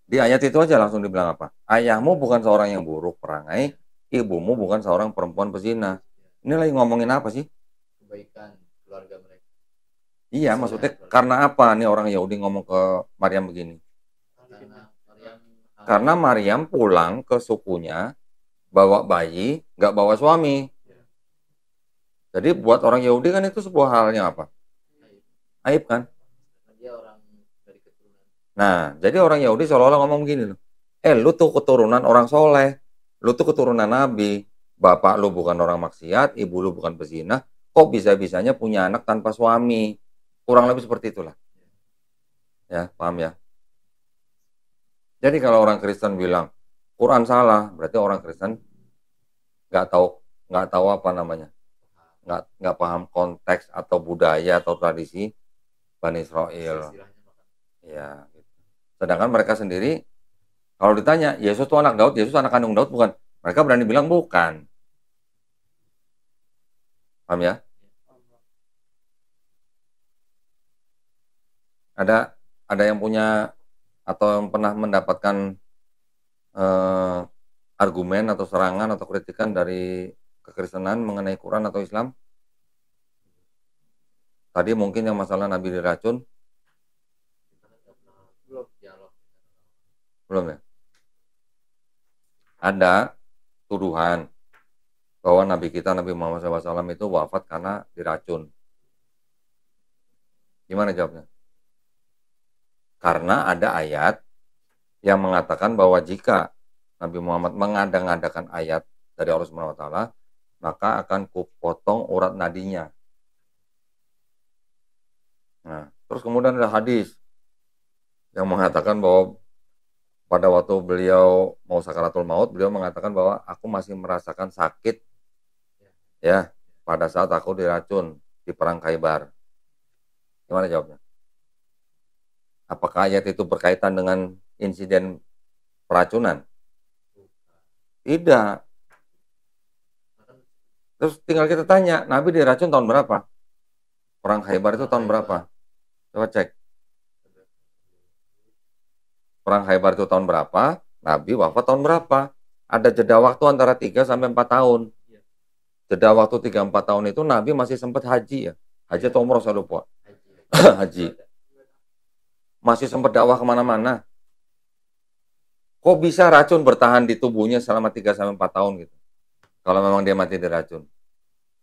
Di ayat itu aja langsung dibilang apa? Ayahmu bukan seorang yang buruk perangai, ibumu bukan seorang perempuan pezina. Ini lagi ngomongin apa sih? Kebaikan keluarga mereka. Iya, maksudnya karena apa nih orang Yahudi ngomong ke Maryam begini? Karena Maryam pulang ke sukunya bawa bayi, nggak bawa suami. Jadi buat orang Yahudi kan itu sebuah halnya apa? Aib kan? Nah, jadi orang Yahudi seolah-olah ngomong begini loh. Lu tuh keturunan orang soleh, lu tuh keturunan Nabi, bapak lu bukan orang maksiat, ibu lu bukan pezina, kok bisa-bisanya punya anak tanpa suami? Kurang lebih seperti itulah. Ya, paham ya? Jadi kalau orang Kristen bilang Quran salah, berarti orang Kristen nggak tahu apa namanya, nggak paham konteks atau budaya atau tradisi Bani Israel. Ya, gitu. Sedangkan mereka sendiri kalau ditanya Yesus itu anak Daud, Yesus anak kandung Daud bukan? Mereka berani bilang bukan. Paham ya? Ada yang punya atau yang pernah mendapatkan argumen atau serangan atau kritikan dari kekristenan mengenai Quran atau Islam? Tadi mungkin yang masalah Nabi diracun. Belum ya? Ada tuduhan bahwa Nabi kita Nabi Muhammad SAW itu wafat karena diracun. Gimana jawabnya? Karena ada ayat yang mengatakan bahwa jika Nabi Muhammad mengada-ngadakan ayat dari Allah Subhanahu wa taala, maka akan kupotong urat nadinya. Nah, terus kemudian ada hadis yang mengatakan bahwa pada waktu beliau mau sakaratul maut, beliau mengatakan bahwa aku masih merasakan sakit ya pada saat aku diracun di perang Khaybar. Gimana jawabnya? Apakah ayat itu berkaitan dengan insiden peracunan? Tidak. Terus tinggal kita tanya, Nabi diracun tahun berapa? Perang Khaybar itu tahun berapa? Coba cek. Perang Khaybar itu tahun berapa? Nabi wafat tahun berapa? Ada jeda waktu antara 3 sampai 4 tahun. Jeda waktu 3-4 tahun itu Nabi masih sempat haji ya. Haji atau umroh saya lupa. Haji. Masih sempat dakwah kemana-mana. Kok bisa racun bertahan di tubuhnya selama 3 sampai 4 tahun gitu? Kalau memang dia mati diracun.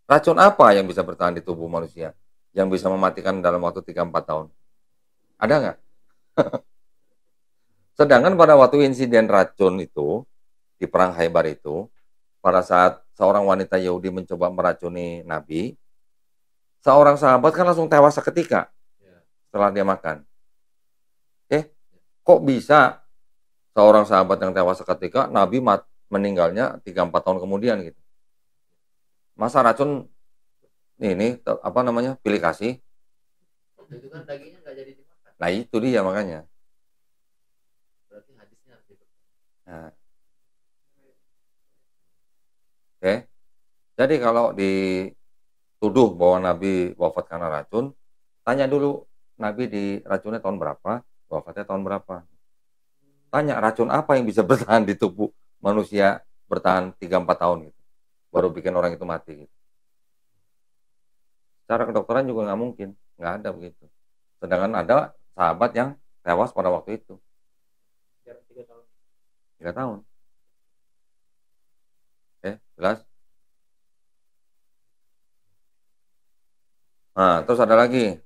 Racun apa yang bisa bertahan di tubuh manusia? Yang bisa mematikan dalam waktu 3-4 tahun? Ada nggak? Sedangkan pada waktu insiden racun itu, di perang Khaybar itu, pada saat seorang wanita Yahudi mencoba meracuni Nabi, seorang sahabat kan langsung tewas seketika setelah dia makan. Kok bisa seorang sahabat yang tewas seketika, Nabi meninggalnya 3-4 tahun kemudian gitu? Masa racun ini apa namanya, pilih kasih? Itu kan dagingnya nggak jadi dimakan. Nah itu dia makanya. Berarti hadisnya harus dipercaya. Nah. Oke. Jadi kalau dituduh bahwa Nabi wafat karena racun, tanya dulu Nabi diracunnya tahun berapa, wafatnya tahun berapa. Tanya racun apa yang bisa bertahan di tubuh manusia bertahan 3-4 tahun gitu. Baru bikin orang itu mati gitu. Secara kedokteran juga nggak mungkin, nggak ada begitu. Sedangkan ada sahabat yang tewas pada waktu itu. 3 tahun. Oke, jelas? Nah, terus ada lagi.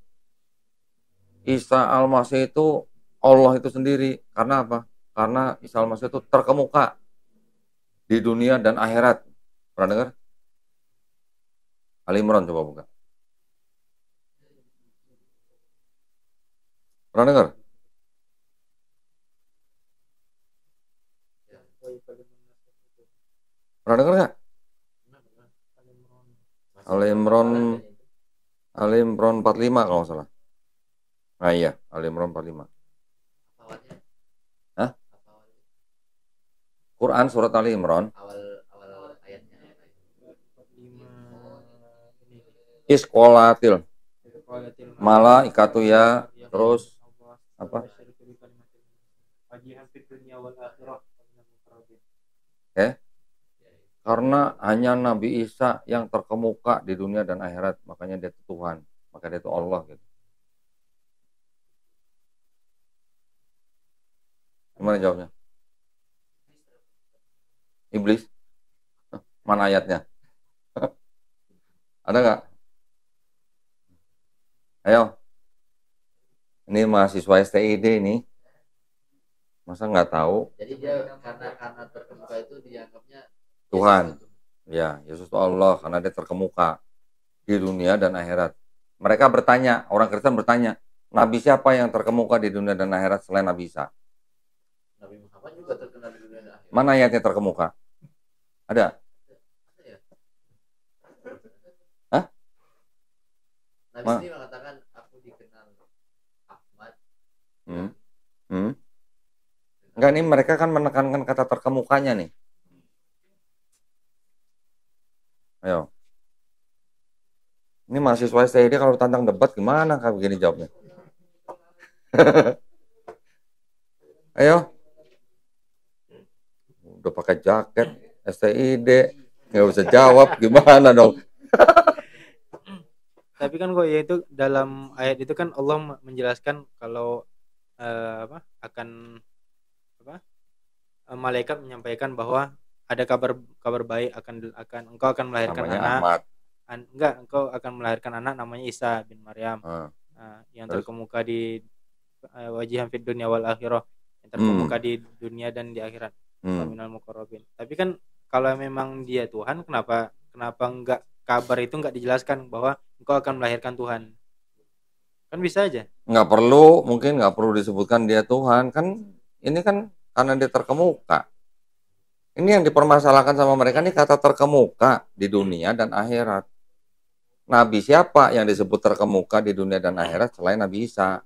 Isa Al-Masih itu Allah itu sendiri. Karena apa? Karena Isa Al-Masih itu terkemuka di dunia dan akhirat. Pernah dengar? Ali Imran coba buka. Pernah dengar? Pernah dengar nggak? Ali Imran 45 kalau nggak salah. Nah iya, Ali Imran 45. Hah? Quran surat Ali Imran. Awal ayatnya. Isqolatil. Malaikatu ya, terus apa? Karena hanya Nabi Isa yang terkemuka di dunia dan akhirat, makanya dia itu Tuhan, maka dia itu Allah gitu. Gimana jawabnya? Iblis? Mana ayatnya? Ada nggak? Ayo. Ini mahasiswa STID ini. Masa nggak tahu? Jadi dia karena terkemuka itu dianggapnya Tuhan. Ya, Yesus itu Allah karena dia terkemuka di dunia dan akhirat. Mereka bertanya, orang Kristen bertanya, Nabi siapa yang terkemuka di dunia dan akhirat selain Nabi Isa? Nabi Muhammad juga terkenal di dunia dan akhirat. Mana ayatnya terkemuka? Ada? Hah? Nabi sendiri mengatakan aku dikenal Ahmad. Enggak, nih mereka kan menekankan kata terkemukanya nih. Ayo. Ini mahasiswa STID kalau tantang debat gimana kalau begini jawabnya? Ayo. Udah pakai jaket STID, nggak bisa jawab gimana dong? Tapi kan kok ya itu dalam ayat itu kan Allah menjelaskan kalau malaikat menyampaikan bahwa ada kabar baik akan engkau akan melahirkan namanya anak. Engkau akan melahirkan anak namanya Isa bin Maryam. Yang terkemuka di wajihan fid dunya wal akhirah, yang terkemuka di dunia dan di akhirat. Minal muqarrabin. Tapi kan kalau memang dia Tuhan, kenapa kenapa enggak kabar itu enggak dijelaskan bahwa engkau akan melahirkan Tuhan? Kan bisa aja. Nggak perlu, mungkin nggak perlu disebutkan dia Tuhan. Kan ini kan karena dia terkemuka. Ini yang dipermasalahkan sama mereka nih kata terkemuka di dunia dan akhirat. Nabi siapa yang disebut terkemuka di dunia dan akhirat selain Nabi Isa?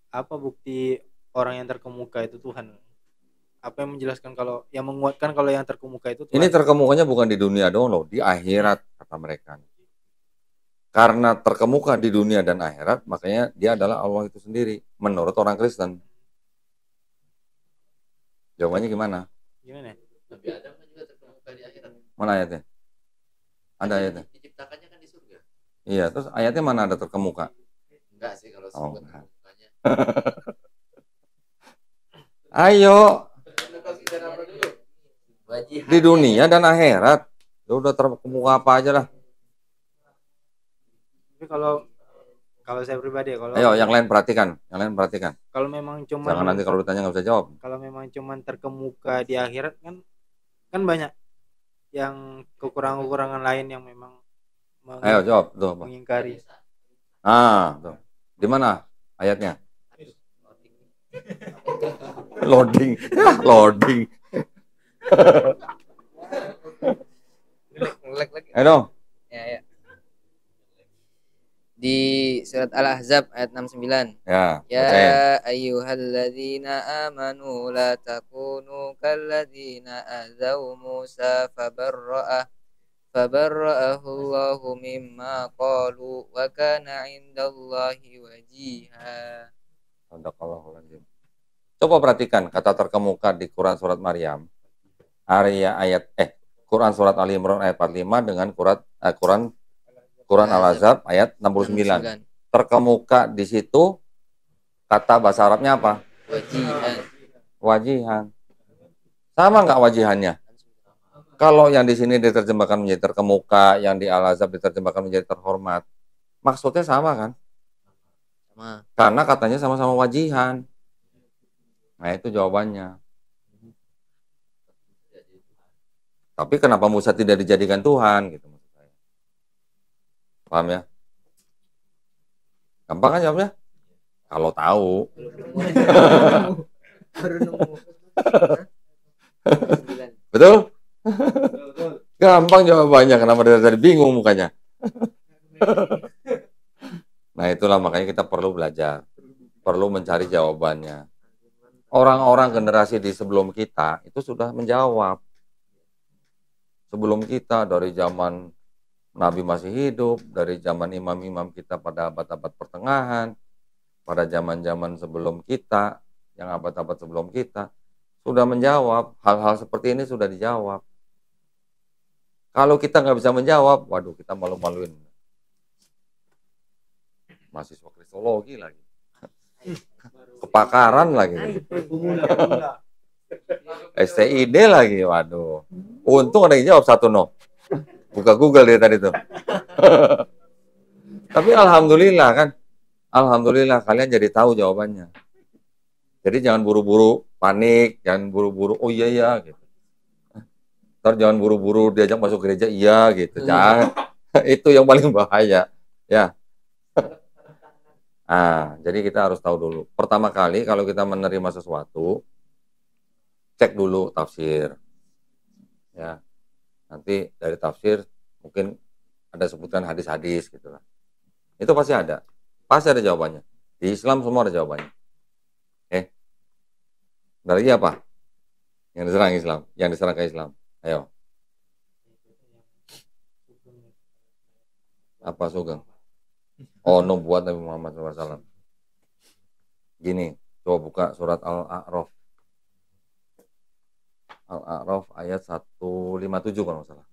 Apa bukti orang yang terkemuka itu Tuhan? Apa yang menjelaskan kalau yang menguatkan kalau yang terkemuka itu Tuhan? Ini terkemukanya bukan di dunia doang loh, di akhirat kata mereka. Karena terkemuka di dunia dan akhirat, makanya dia adalah Allah itu sendiri menurut orang Kristen. Jawabannya gimana? Gimana? Nabi Adam kan juga terkemuka di akhirat. Mana ayatnya? Ada ayatnya. Diciptakannya kan di surga. Iya, terus ayatnya mana ada terkemuka? Enggak sih kalau surga terkemukanya. Ayo. Di dunia dan akhirat. Ya udah terkemuka apa aja lah. Tapi kalau saya pribadi ya, kalau ayo yang lain perhatikan, kalau memang cuma jangan nanti kalau ditanya nggak bisa jawab. Kalau memang cuma terkemuka di akhirat kan banyak yang kekurangan-kekurangan lain yang memang ayo jawab tuh, mengingkari. Tuh. Di mana ayatnya? Loading. Ayo dong. Ya. Di surat Al-Ahzab ayat 69. Ya. Ya ayyuhalladzina amanu la takunu kalladzina adzaw Musa fabarra'ahu Allahu mimma qalu wa kana 'indallahi wajiha. Sadaqallahul-azim. Coba perhatikan kata terkemuka di Quran surat Maryam. Quran surat Ali Imran ayat 45 dengan Quran Al-Ahzab ayat 69. Terkemuka di situ kata bahasa Arabnya apa? Wajihan. Sama nggak wajihannya? Kalau yang di sini diterjemahkan menjadi terkemuka, yang di Al-Ahzab diterjemahkan menjadi terhormat, maksudnya sama kan? Sama. Karena katanya sama-sama wajihan. Nah itu jawabannya. Tapi kenapa Musa tidak dijadikan Tuhan? Gitu maksud saya. Paham ya? Gampang kan jawabnya? Kalau tahu. Betul? Gampang jawabannya. Kenapa dari tadi bingung mukanya? Nah itulah makanya kita perlu belajar. Perlu mencari jawabannya. Orang-orang generasi di sebelum kita itu sudah menjawab. Sebelum kita dari zaman Nabi masih hidup, dari zaman imam-imam kita pada abad-abad pertengahan, pada zaman-zaman sebelum kita, yang abad-abad sebelum kita, sudah menjawab. Hal-hal seperti ini sudah dijawab. Kalau kita nggak bisa menjawab, waduh kita malu-maluin. Mahasiswa kristologi lagi. Kepakaran lagi. STID lagi, waduh. Untung ada yang jawab satu no. Buka Google dia tadi tuh. Tapi alhamdulillah kan. Alhamdulillah kalian jadi tahu jawabannya. Jadi jangan buru-buru panik, jangan buru-buru oh iya ya gitu. Ntar jangan buru-buru diajak masuk gereja iya gitu. Jangan. Itu yang paling bahaya. Ya. Jadi kita harus tahu dulu. Pertama kali kalau kita menerima sesuatu, cek dulu tafsir. Ya. Nanti dari tafsir mungkin ada sebutkan hadis-hadis gitu lah. Itu pasti ada. Pasti ada jawabannya. Di Islam semua ada jawabannya. Dari apa? Yang diserang Islam, yang diserang ke Islam. Ayo. Apa Sugeng? Oh, nubuat Nabi Muhammad SAW. Gini, coba buka surat Al-A'raf. Al-A'raf ayat 157 kalau nggak salah.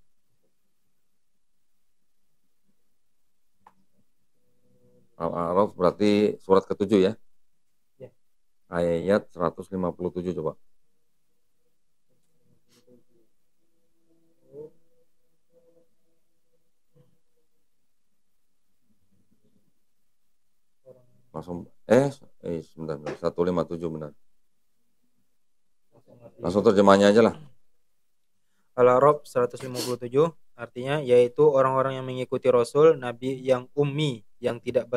Al-A'raf berarti surat ke-7 ya? Ya. Ayat 157 coba. Langsung sebentar 157 benar. Langsung terjemahnya aja lah. Al-A'raf 157, artinya yaitu orang-orang yang mengikuti Rasul, Nabi yang ummi, yang tidak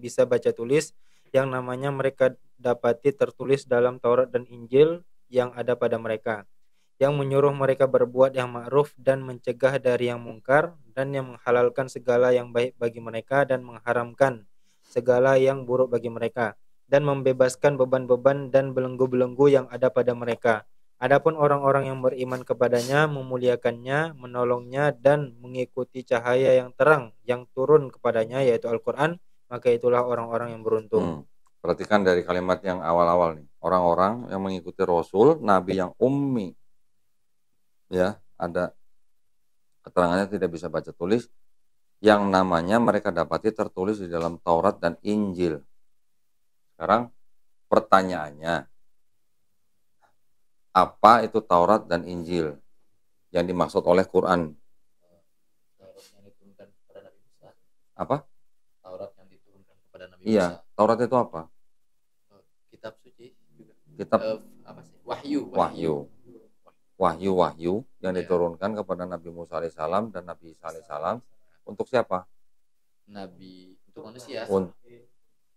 bisa baca tulis, yang namanya mereka dapati tertulis dalam Taurat dan Injil yang ada pada mereka, yang menyuruh mereka berbuat yang ma'ruf dan mencegah dari yang mungkar, dan yang menghalalkan segala yang baik bagi mereka dan mengharamkan segala yang buruk bagi mereka, dan membebaskan beban-beban dan belenggu-belenggu yang ada pada mereka. Adapun orang-orang yang beriman kepadanya, memuliakannya, menolongnya, dan mengikuti cahaya yang terang yang turun kepadanya, yaitu Al-Quran, maka itulah orang-orang yang beruntung. Perhatikan dari kalimat yang awal-awal nih. Orang-orang yang mengikuti Rasul, Nabi yang ummi. Ya, ada keterangannya tidak bisa baca tulis, yang namanya mereka dapati tertulis di dalam Taurat dan Injil. Sekarang pertanyaannya, apa itu Taurat dan Injil yang dimaksud oleh Quran? Taurat yang diturunkan kepada Nabi Musa. Apa? Taurat yang diturunkan kepada Nabi Iya, Musa. Taurat itu apa? Kitab suci juga. Kitab apa sih? Wahyu yang diturunkan kepada Nabi Musa alaihissalam dan Nabi Isa alaihissalam. Untuk siapa? Nabi, untuk manusia.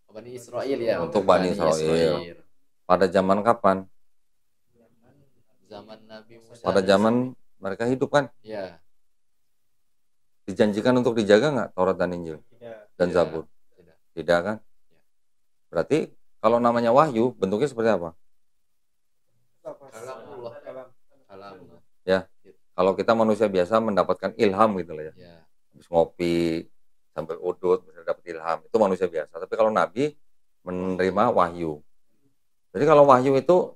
Bani Israel ya. Untuk Bani Israel. Pada zaman kapan? Zaman Nabi Musa. Pada zaman mereka hidup kan? Ya. Dijanjikan untuk dijaga nggak Taurat dan Injil? Dan Zabur? Tidak kan? Berarti kalau namanya wahyu, bentuknya seperti apa? Kalam. Ya. Kalau kita manusia biasa mendapatkan ilham gitu lah ya. Habis ngopi sambil udut bisa dapat ilham, itu manusia biasa. Tapi kalau Nabi menerima wahyu. Jadi kalau wahyu itu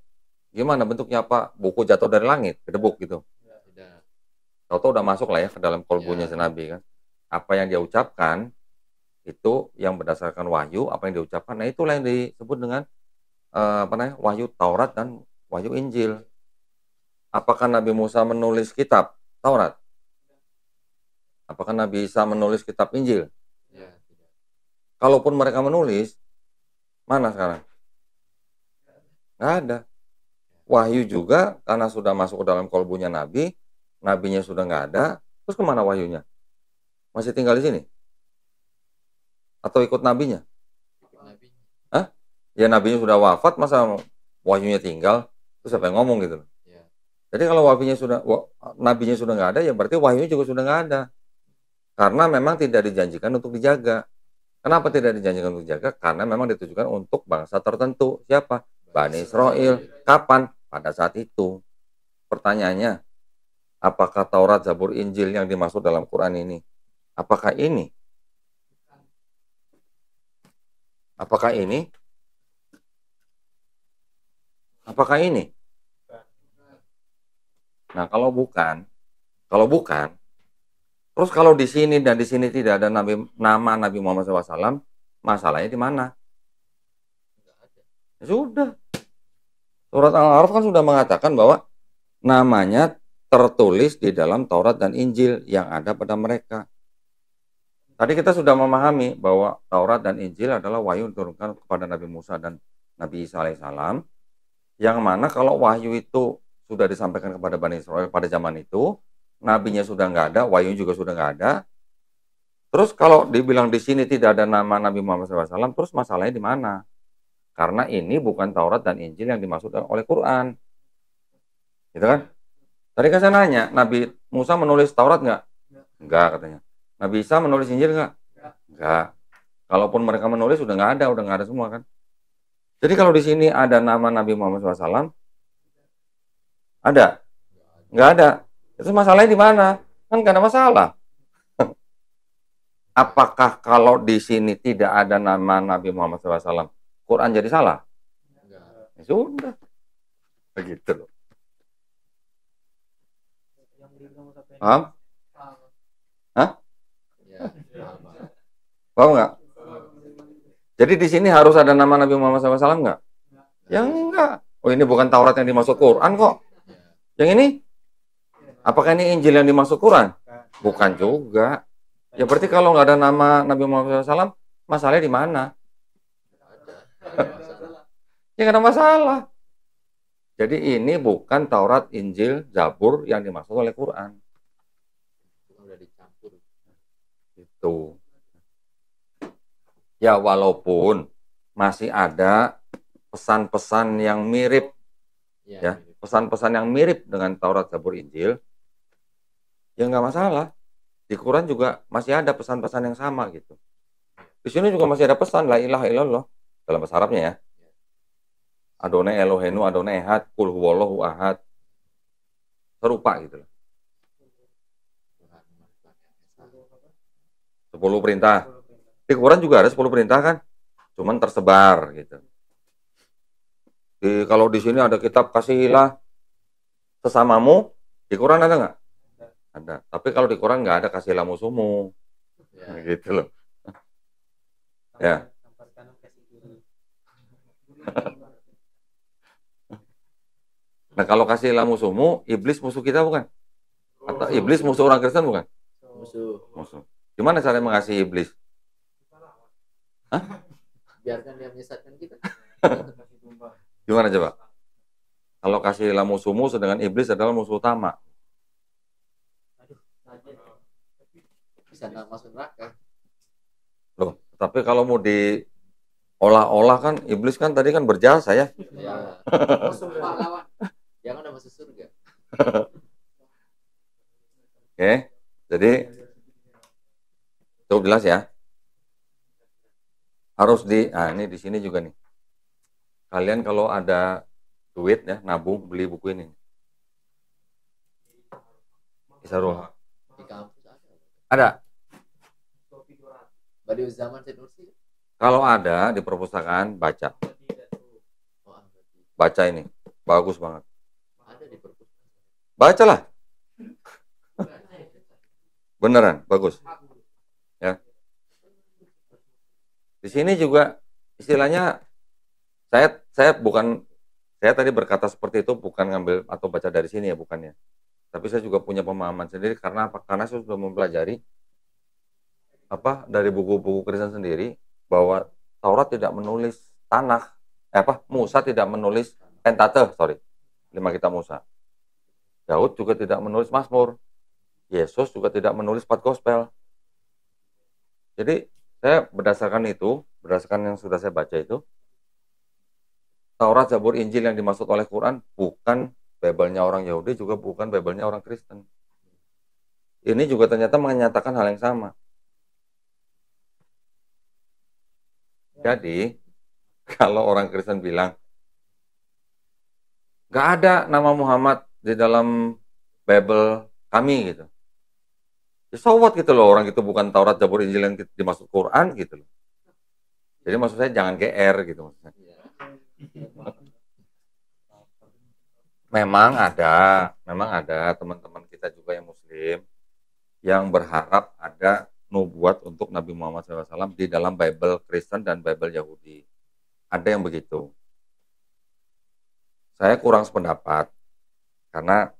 gimana bentuknya, apa? Buku jatuh dari langit, kedebuk gitu. Tahu-tahu udah masuk lah ya ke dalam kolbunya si Nabi kan. Apa yang dia ucapkan itu yang berdasarkan wahyu, apa yang dia ucapkan, nah itulah yang disebut dengan wahyu Taurat dan wahyu Injil. Apakah Nabi Musa menulis kitab Taurat? Apakah Nabi Isa menulis kitab Injil? Kalaupun mereka menulis, mana sekarang? Nggak ada. Wahyu juga karena sudah masuk ke dalam kolbunya Nabi, Nabinya sudah nggak ada, terus kemana wahyunya? Masih tinggal di sini? Atau ikut Nabinya? Hah? Ya Nabinya sudah wafat, masa wahyunya tinggal? Terus siapa yang ngomong gitu? Jadi kalau Nabinya sudah nggak ada, ya berarti wahyunya juga sudah nggak ada. Karena memang tidak dijanjikan untuk dijaga. Kenapa tidak dijanjikan untuk dijaga? Karena memang ditujukan untuk bangsa tertentu. Siapa? Bani Israel. Kapan? Pada saat itu. Pertanyaannya, apakah Taurat, Zabur, Injil yang dimaksud dalam Quran ini? Apakah ini? Apakah ini? Apakah ini? Nah, kalau bukan, terus kalau di sini dan di sini tidak ada nama Nabi Muhammad SAW, masalahnya di mana? Ya sudah. Surat Al-A'raf kan sudah mengatakan bahwa namanya tertulis di dalam Taurat dan Injil yang ada pada mereka. Tadi kita sudah memahami bahwa Taurat dan Injil adalah wahyu yang diturunkan kepada Nabi Musa dan Nabi Isa alaihissalam, yang mana kalau wahyu itu sudah disampaikan kepada Bani Israel pada zaman itu, nabinya sudah nggak ada, wahyu juga sudah nggak ada. Terus kalau dibilang di sini tidak ada nama Nabi Muhammad SAW, terus masalahnya di mana? Karena ini bukan Taurat dan Injil yang dimaksud oleh Quran. Gitu kan? Tadi kan saya nanya, Nabi Musa menulis Taurat nggak? Nggak katanya. Nabi Isa menulis Injil nggak? Nggak. Kalaupun mereka menulis udah nggak ada semua kan? Jadi kalau di sini ada nama Nabi Muhammad SAW, ada? Nggak ada. Itu masalahnya di mana? Kan nggak ada masalah. Apakah kalau di sini tidak ada nama Nabi Muhammad SAW, Quran jadi salah? Ya sudah. Begitu loh. Paham? Hah? Paham nggak? Jadi di sini harus ada nama Nabi Muhammad SAW nggak? Ya enggak. Oh ini bukan Taurat yang dimaksud Quran kok. Yang ini? Apakah ini Injil yang dimaksud Quran? Bukan juga. Ya berarti kalau nggak ada nama Nabi Muhammad SAW, masalahnya di mana? Ya nggak ada masalah. Jadi ini bukan Taurat, Injil, Zabur yang dimaksud oleh Quran. Udah dicampur. Itu. Ya walaupun masih ada pesan-pesan yang mirip, ya pesan-pesan yang mirip dengan Taurat, Zabur, Injil, ya nggak masalah. Di Quran juga masih ada pesan-pesan yang sama gitu. Di sini juga masih ada pesan la ilaha illallah dalam bahasa Arabnya ya. Adonai Elohenu, Adonai Ehad, Kul huwallahu ahad. Serupa gitu. 10 perintah. Di Quran juga ada 10 perintah kan? Cuman tersebar gitu. Kalau di sini ada kitab kasihilah sesamamu, di Quran ada nggak? Ada. Tapi kalau di Quran nggak ada kasihilah musuhmu. Ya. Gitu loh. Ya. Nah kalau kasihilah musuhmu, iblis musuh kita bukan? Atau iblis musuh orang Kristen bukan? Musuh. Gimana cara mengasihi iblis? Hah? Biarkan dia menyesatkan kita. Gimana coba? Kalau kasihilah musuhmu, sedangkan iblis adalah musuh utama. Bisa nggak masuk neraka? Loh, tapi kalau mau diolah-olah kan, iblis kan tadi kan berjasa ya. Ya. Pahlawan. Jangan udah masuk surga. Oke, jadi cukup jelas ya. Harus ini di sini juga nih. Kalian kalau ada duit ya, nabung beli buku ini. Isaruh. Di kampus Ada. Badiu Zaman Said Nursi. Kalau ada di perpustakaan baca. Baca ini, bagus banget. Ada di perpustakaan. Bacalah. Beneran, bagus. Ya. Di sini juga istilahnya saya tadi berkata seperti itu bukan ngambil atau baca dari sini ya, bukannya. Tapi saya juga punya pemahaman sendiri karena apa? Karena saya sudah mempelajari dari buku-buku Kristen sendiri bahwa Taurat tidak menulis Musa tidak menulis Pentateuch, 5 kitab Musa. Daud juga tidak menulis Mazmur. Yesus juga tidak menulis 4 gospel. Jadi saya berdasarkan yang sudah saya baca itu, Taurat, Zabur, Injil yang dimaksud oleh Quran bukan Bible-nya orang Yahudi, juga bukan Bible-nya orang Kristen. Ini juga ternyata menyatakan hal yang sama. Jadi, kalau orang Kristen bilang, nggak ada nama Muhammad di dalam Bible kami gitu. Ya so what gitu loh, orang itu bukan Taurat, Zabur, Injil yang dimaksud Quran gitu loh. Jadi maksud saya jangan GR gitu maksudnya. Memang ada teman-teman kita juga yang Muslim yang berharap ada nubuat untuk Nabi Muhammad SAW di dalam Bible Kristen dan Bible Yahudi. Ada yang begitu. Saya kurang sependapat karena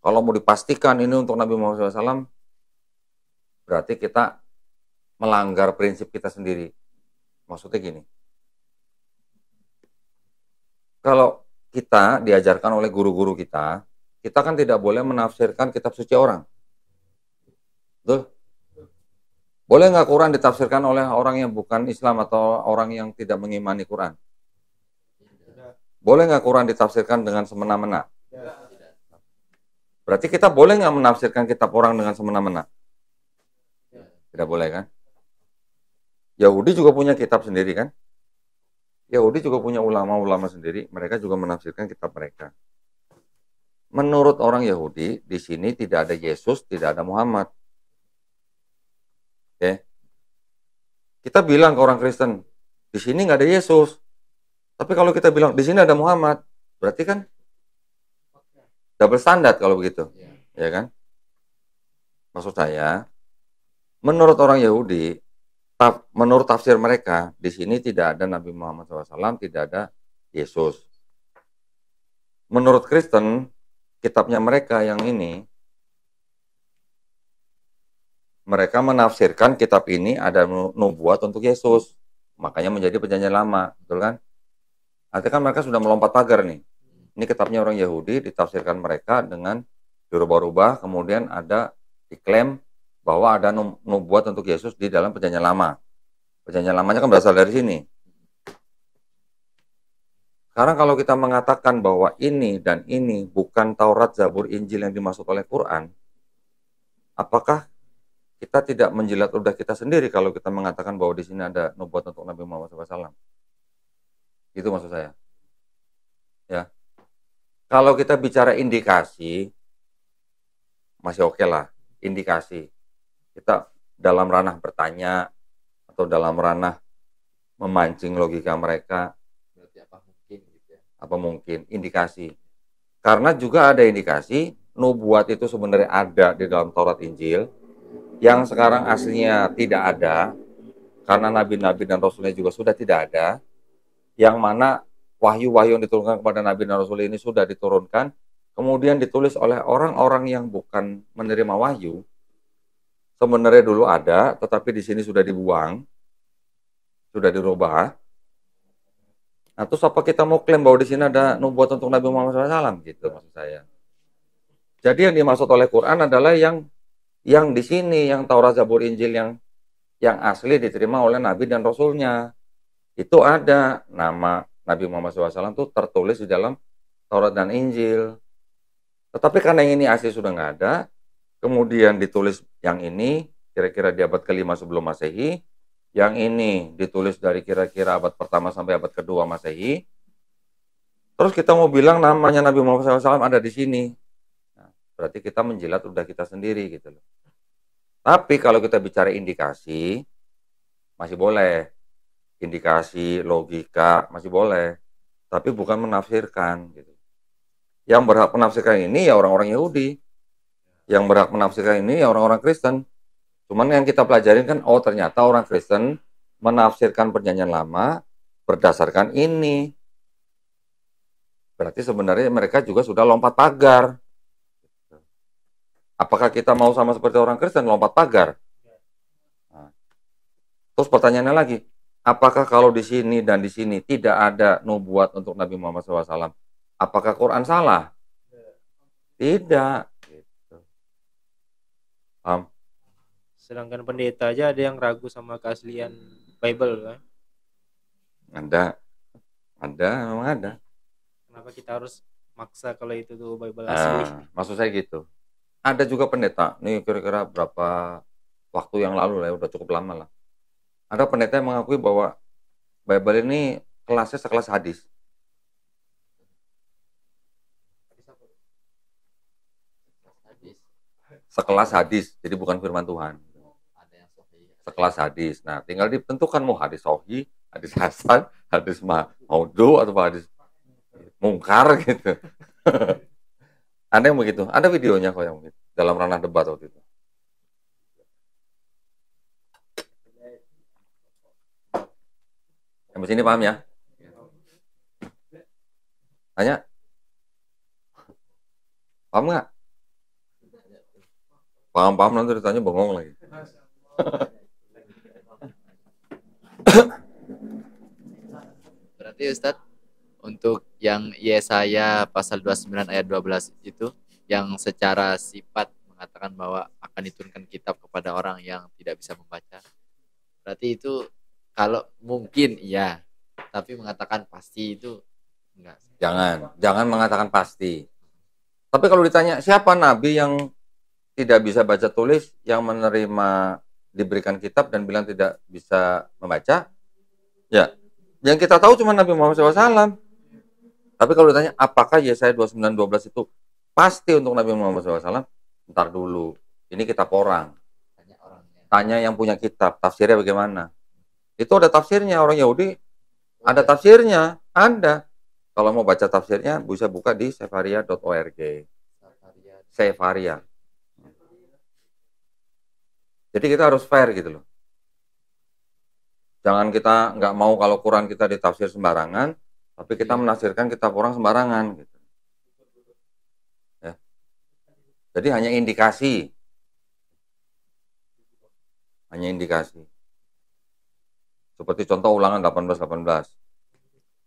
kalau mau dipastikan ini untuk Nabi Muhammad SAW, berarti kita melanggar prinsip kita sendiri. Maksudnya gini, kalau kita diajarkan oleh guru-guru kita kan tidak boleh menafsirkan kitab suci orang. Betul? Boleh nggak Quran ditafsirkan oleh orang yang bukan Islam atau orang yang tidak mengimani Quran? Boleh nggak Quran ditafsirkan dengan semena-mena? Berarti kita boleh nggak menafsirkan kitab orang dengan semena-mena? Tidak boleh kan? Yahudi juga punya kitab sendiri kan? Yahudi juga punya ulama-ulama sendiri, mereka juga menafsirkan kitab mereka. Menurut orang Yahudi, di sini tidak ada Yesus, tidak ada Muhammad. Oke. Kita bilang ke orang Kristen, di sini nggak ada Yesus. Tapi kalau kita bilang di sini ada Muhammad, berarti kan double standar kalau begitu, ya kan? Maksud saya, menurut orang Yahudi, menurut tafsir mereka, di sini tidak ada Nabi Muhammad SAW, tidak ada Yesus. Menurut Kristen, kitabnya mereka yang ini, mereka menafsirkan kitab ini ada nubuat untuk Yesus. Makanya menjadi perjanjian lama, betul kan? Artinya kan mereka sudah melompat pagar nih. Ini kitabnya orang Yahudi, ditafsirkan mereka dengan dirubah-rubah, kemudian ada diklaim bahwa ada nubuat untuk Yesus di dalam Perjanjian Lama. Perjanjian Lamanya kan berasal dari sini. Sekarang kalau kita mengatakan bahwa ini dan ini bukan Taurat, Zabur, Injil yang dimaksud oleh Quran, apakah kita tidak menjilat ludah kita sendiri kalau kita mengatakan bahwa di sini ada nubuat untuk Nabi Muhammad SAW? Itu maksud saya. Ya. Kalau kita bicara indikasi, masih oke lah, indikasi. Kita dalam ranah bertanya atau dalam ranah memancing logika mereka. Apa mungkin indikasi? Karena juga ada indikasi nubuat itu sebenarnya ada di dalam Taurat Injil yang sekarang aslinya tidak ada karena nabi-nabi dan rasulnya juga sudah tidak ada, yang mana wahyu-wahyu yang diturunkan kepada nabi dan rasul ini sudah diturunkan kemudian ditulis oleh orang-orang yang bukan menerima wahyu. Sebenarnya dulu ada, tetapi di sini sudah dibuang, sudah dirubah. Nah, terus apa kita mau klaim bahwa di sini ada nubuat untuk Nabi Muhammad SAW? Gitu maksud saya. Jadi yang dimaksud oleh Quran adalah yang di sini, yang Taurat, Zabur, Injil yang asli diterima oleh Nabi dan Rasulnya. Itu ada nama Nabi Muhammad SAW itu tertulis di dalam Taurat dan Injil. Tetapi karena yang ini asli sudah nggak ada, kemudian ditulis yang ini kira-kira di abad ke-5 sebelum Masehi, yang ini ditulis dari kira-kira abad pertama sampai abad kedua Masehi. Terus kita mau bilang namanya Nabi Muhammad SAW ada di sini. Nah, berarti kita menjilat udah kita sendiri gitu loh. Tapi kalau kita bicara indikasi, masih boleh. Indikasi, logika, masih boleh. Tapi bukan menafsirkan gitu. Yang berhak menafsirkan ini ya orang-orang Yahudi. Yang berhak menafsirkan ini ya orang-orang Kristen. Cuman yang kita pelajarin kan, oh ternyata orang Kristen menafsirkan Perjanjian Lama berdasarkan ini. Berarti sebenarnya mereka juga sudah lompat pagar. Apakah kita mau sama seperti orang Kristen lompat pagar? Nah, terus pertanyaannya lagi, apakah kalau di sini dan di sini tidak ada nubuat untuk Nabi Muhammad SAW, apakah Quran salah? Tidak. Gitu. Sedangkan pendeta aja ada yang ragu sama keaslian Bible kan? Ada, memang ada. Kenapa kita harus maksa kalau itu tuh Bible asli? Maksud saya gitu. Ada juga pendeta, nih kira-kira berapa waktu yang lalu lah, udah cukup lama lah. Ada pendeta yang mengakui bahwa Bible ini kelasnya sekelas hadis. Sekelas hadis, jadi bukan firman Tuhan. Sekelas hadis. Nah, tinggal ditentukan mau hadis sahih, hadis hasan, hadis maudhu atau hadis mungkar gitu. Ada yang begitu. Ada videonya kok yang begitu dalam ranah debat waktu itu. Yang sini paham ya? Tanya. Paham nggak? Paham nanti ditanya bengong lagi. Berarti Ustadz, untuk yang Yesaya pasal 29 ayat 12 itu yang secara sifat mengatakan bahwa akan diturunkan kitab kepada orang yang tidak bisa membaca. Berarti itu kalau mungkin iya, tapi mengatakan pasti itu enggak. Jangan mengatakan pasti. Tapi kalau ditanya siapa nabi yang tidak bisa baca tulis yang menerima diberikan kitab dan bilang tidak bisa membaca, ya yang kita tahu cuma Nabi Muhammad SAW. Tapi kalau ditanya apakah Yesaya 29:12 itu pasti untuk Nabi Muhammad SAW, ntar dulu. Ini kitab orang. Tanya yang punya kitab, tafsirnya bagaimana? Itu ada tafsirnya, orang Yahudi ada tafsirnya, ada. Kalau mau baca tafsirnya bisa buka di sefaria.org. Sefaria. Jadi kita harus fair gitu loh. Jangan kita nggak mau kalau Quran kita ditafsir sembarangan, tapi kita menafsirkan kitab orang sembarangan gitu. Ya. Jadi hanya indikasi. Hanya indikasi. Seperti contoh Ulangan 18:18.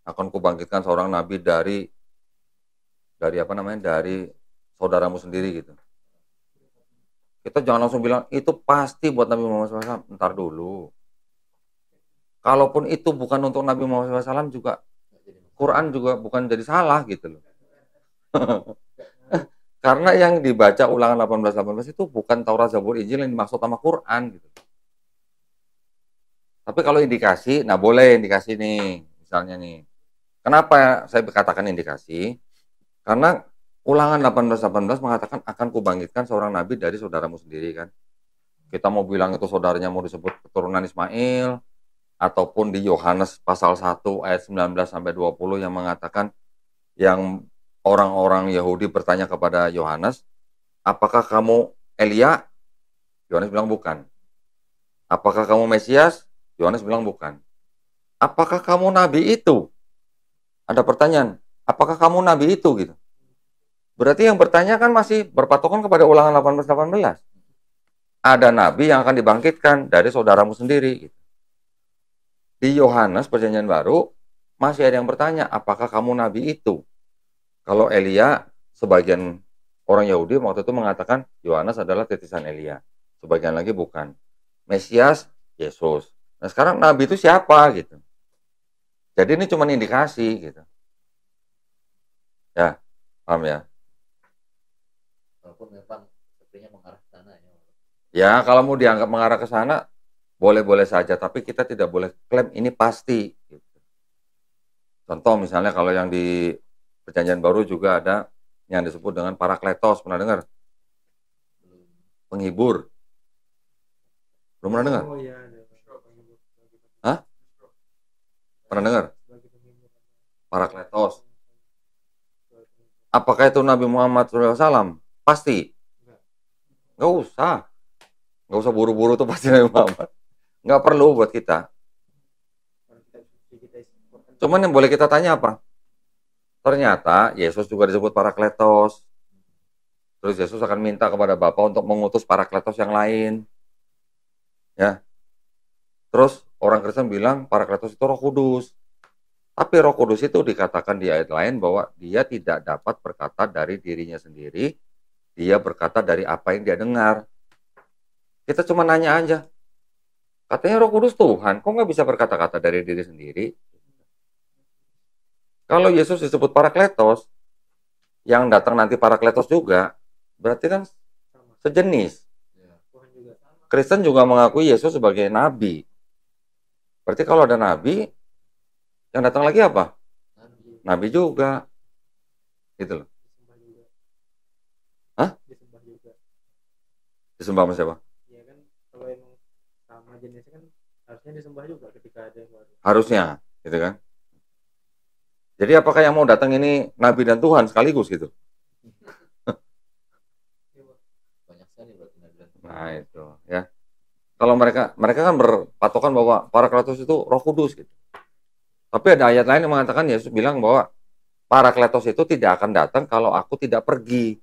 akan kubangkitkan seorang nabi dari apa namanya, dari saudaramu sendiri gitu. Kita jangan langsung bilang itu pasti buat Nabi Muhammad SAW. Ntar dulu. Kalaupun itu bukan untuk Nabi Muhammad SAW juga, Quran juga bukan jadi salah gitu loh. Karena yang dibaca Ulangan 18:18 itu bukan Taurat, Zabur, Injil yang dimaksud sama Quran gitu. Tapi kalau indikasi, nah boleh indikasi nih, misalnya nih. Kenapa saya katakan indikasi? Karena Ulangan 18:18 mengatakan akan kubangkitkan seorang nabi dari saudaramu sendiri kan. Kita mau bilang itu saudaranya mau disebut keturunan Ismail, ataupun di Yohanes pasal 1 ayat 19 sampai 20 yang mengatakan, yang orang-orang Yahudi bertanya kepada Yohanes, apakah kamu Elia? Yohanes bilang bukan. Apakah kamu Mesias? Yohanes bilang bukan. Apakah kamu nabi itu? Ada pertanyaan, apakah kamu nabi itu gitu? Berarti yang bertanya kan masih berpatokan kepada Ulangan 18:18. Ada nabi yang akan dibangkitkan dari saudaramu sendiri gitu. Di Yohanes Perjanjian Baru masih ada yang bertanya, apakah kamu nabi itu? Kalau Elia, sebagian orang Yahudi waktu itu mengatakan Yohanes adalah titisan Elia. Sebagian lagi bukan. Mesias, Yesus. Nah sekarang nabi itu siapa gitu. Jadi ini cuma indikasi gitu. Ya, paham ya? Walaupun memang sepertinya mengarah ke sana ya. Ya, kalau mau dianggap mengarah ke sana, boleh-boleh saja. Tapi kita tidak boleh klaim ini pasti. Gitu. Contoh misalnya kalau yang di Perjanjian Baru juga ada yang disebut dengan Parakletos. Pernah dengar? Penghibur. Belum pernah dengar? Oh, iya. Hah? Pernah dengar? Parakletos. Apakah itu Nabi Muhammad SAW? Pasti. Nggak usah. Nggak usah buru-buru tuh pasti Nabi Muhammad. Nggak perlu buat kita. Cuman yang boleh kita tanya apa? Ternyata Yesus juga disebut Parakletos. Terus Yesus akan minta kepada Bapa untuk mengutus Parakletos yang lain. Ya. Terus orang Kristen bilang Parakletos itu Roh Kudus. Tapi Roh Kudus itu dikatakan di ayat lain bahwa dia tidak dapat berkata dari dirinya sendiri. Dia berkata dari apa yang dia dengar. Kita cuma nanya aja. Katanya Roh Kudus Tuhan, kok nggak bisa berkata-kata dari diri sendiri? Kalau Yesus disebut Parakletos, yang datang nanti Parakletos juga, berarti kan sejenis. Kristen juga mengakui Yesus sebagai nabi. Berarti kalau ada nabi, yang datang lagi apa? Nabi juga. Gitu loh. Hah? Disembah sama siapa? Iya kan, kalau emang sama jenisnya kan harusnya disembah juga ketika ada yang baru. Harusnya, gitu kan? Jadi apakah yang mau datang ini Nabi dan Tuhan sekaligus gitu? Banyak sekali berarti Nabi dan Tuhan. Nah itu ya. Kalau mereka kan berpatokan bahwa Parakletos itu Roh Kudus gitu. Tapi ada ayat lain yang mengatakan Yesus bilang bahwa Parakletos itu tidak akan datang kalau aku tidak pergi.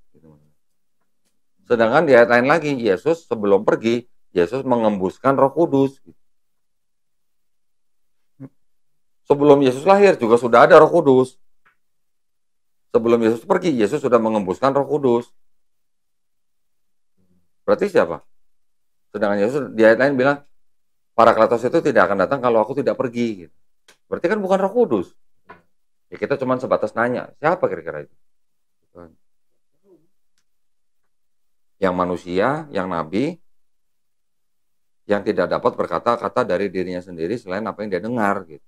Sedangkan di ayat lain lagi, Yesus sebelum pergi, Yesus mengembuskan Roh Kudus. Sebelum Yesus lahir juga sudah ada Roh Kudus. Sebelum Yesus pergi, Yesus sudah mengembuskan Roh Kudus. Berarti siapa? Sedangkan Yesus di ayat lain bilang, Parakletos itu tidak akan datang kalau aku tidak pergi. Berarti kan bukan Roh Kudus. Ya kita cuma sebatas nanya, siapa kira-kira itu? Yang manusia, yang nabi, yang tidak dapat berkata-kata dari dirinya sendiri selain apa yang dia dengar gitu.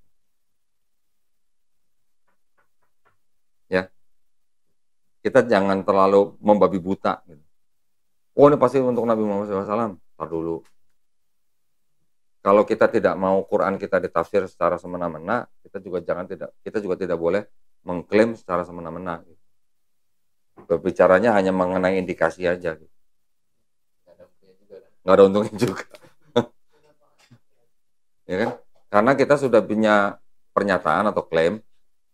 Ya. Kita jangan terlalu membabi buta gitu. Oh, ini pasti untuk Nabi Muhammad SAW. Tar dulu. Kalau kita tidak mau Quran kita ditafsir secara semena-mena, kita juga tidak boleh mengklaim secara semena-mena. Gitu. Berbicaranya hanya mengenai indikasi aja. Gitu. Nggak ada untungnya juga. Ya kan? Karena kita sudah punya pernyataan atau klaim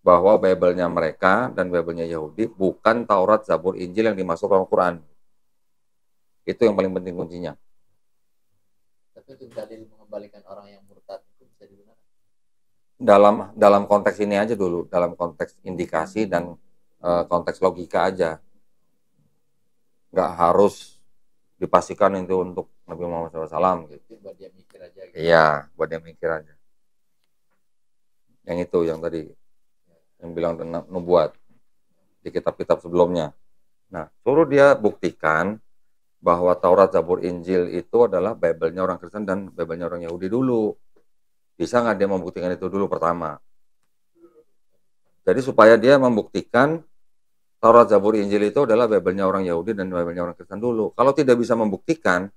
bahwa Bible-nya mereka dan Bible-nya Yahudi bukan Taurat, Zabur, Injil yang dimasukkan ke Quran. Itu yang paling penting kuncinya. Tapi untuk dalil mengembalikan orang yang murtad itu bisa digunakan. dalam konteks ini aja dulu, dalam konteks indikasi dan konteks logika aja. Nggak harus dipastikan itu untuk Nabi Muhammad SAW gitu. Buat dia mikir aja gitu. Iya, buat dia mikir aja. Yang itu yang tadi yang bilang nubuat di kitab-kitab sebelumnya. Nah, suruh dia buktikan bahwa Taurat, Zabur, Injil itu adalah Bible-nya orang Kristen dan Bible-nya orang Yahudi dulu. Bisa nggak dia membuktikan itu dulu pertama? Jadi supaya dia membuktikan Taurat, Zabur, Injil itu adalah Bible-nya orang Yahudi dan Bible-nya orang Kristen dulu. Kalau tidak bisa membuktikan,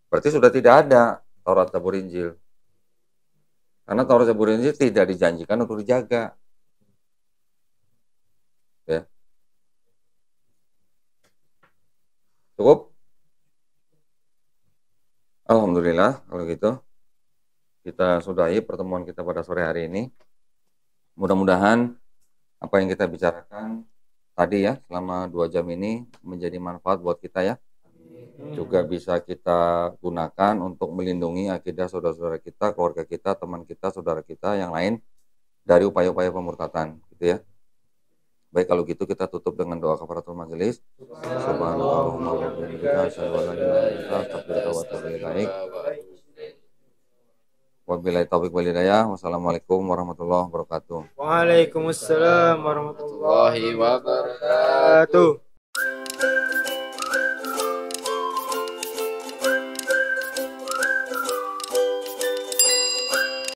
berarti sudah tidak ada Taurat, Zabur, Injil. Karena Taurat, Zabur, Injil tidak dijanjikan untuk dijaga. Ya. Cukup? Alhamdulillah kalau gitu. Kita sudahi pertemuan kita pada sore hari ini. Mudah-mudahan apa yang kita bicarakan tadi ya selama 2 jam ini menjadi manfaat buat kita ya. Juga bisa kita gunakan untuk melindungi akidah saudara-saudara kita, keluarga kita, teman kita, saudara kita yang lain dari upaya-upaya pemurtatan gitu ya. Baik, kalau gitu kita tutup dengan doa kafaratul majelis. Subhanallahumma wa bihamdika asyhadu an la ilaha illa anta astaghfiruka wa atubu ilaik. Wabillahi taufiq wal hidayah. Wassalamualaikum warahmatullahi wabarakatuh. Waalaikumsalam warahmatullahi wabarakatuh.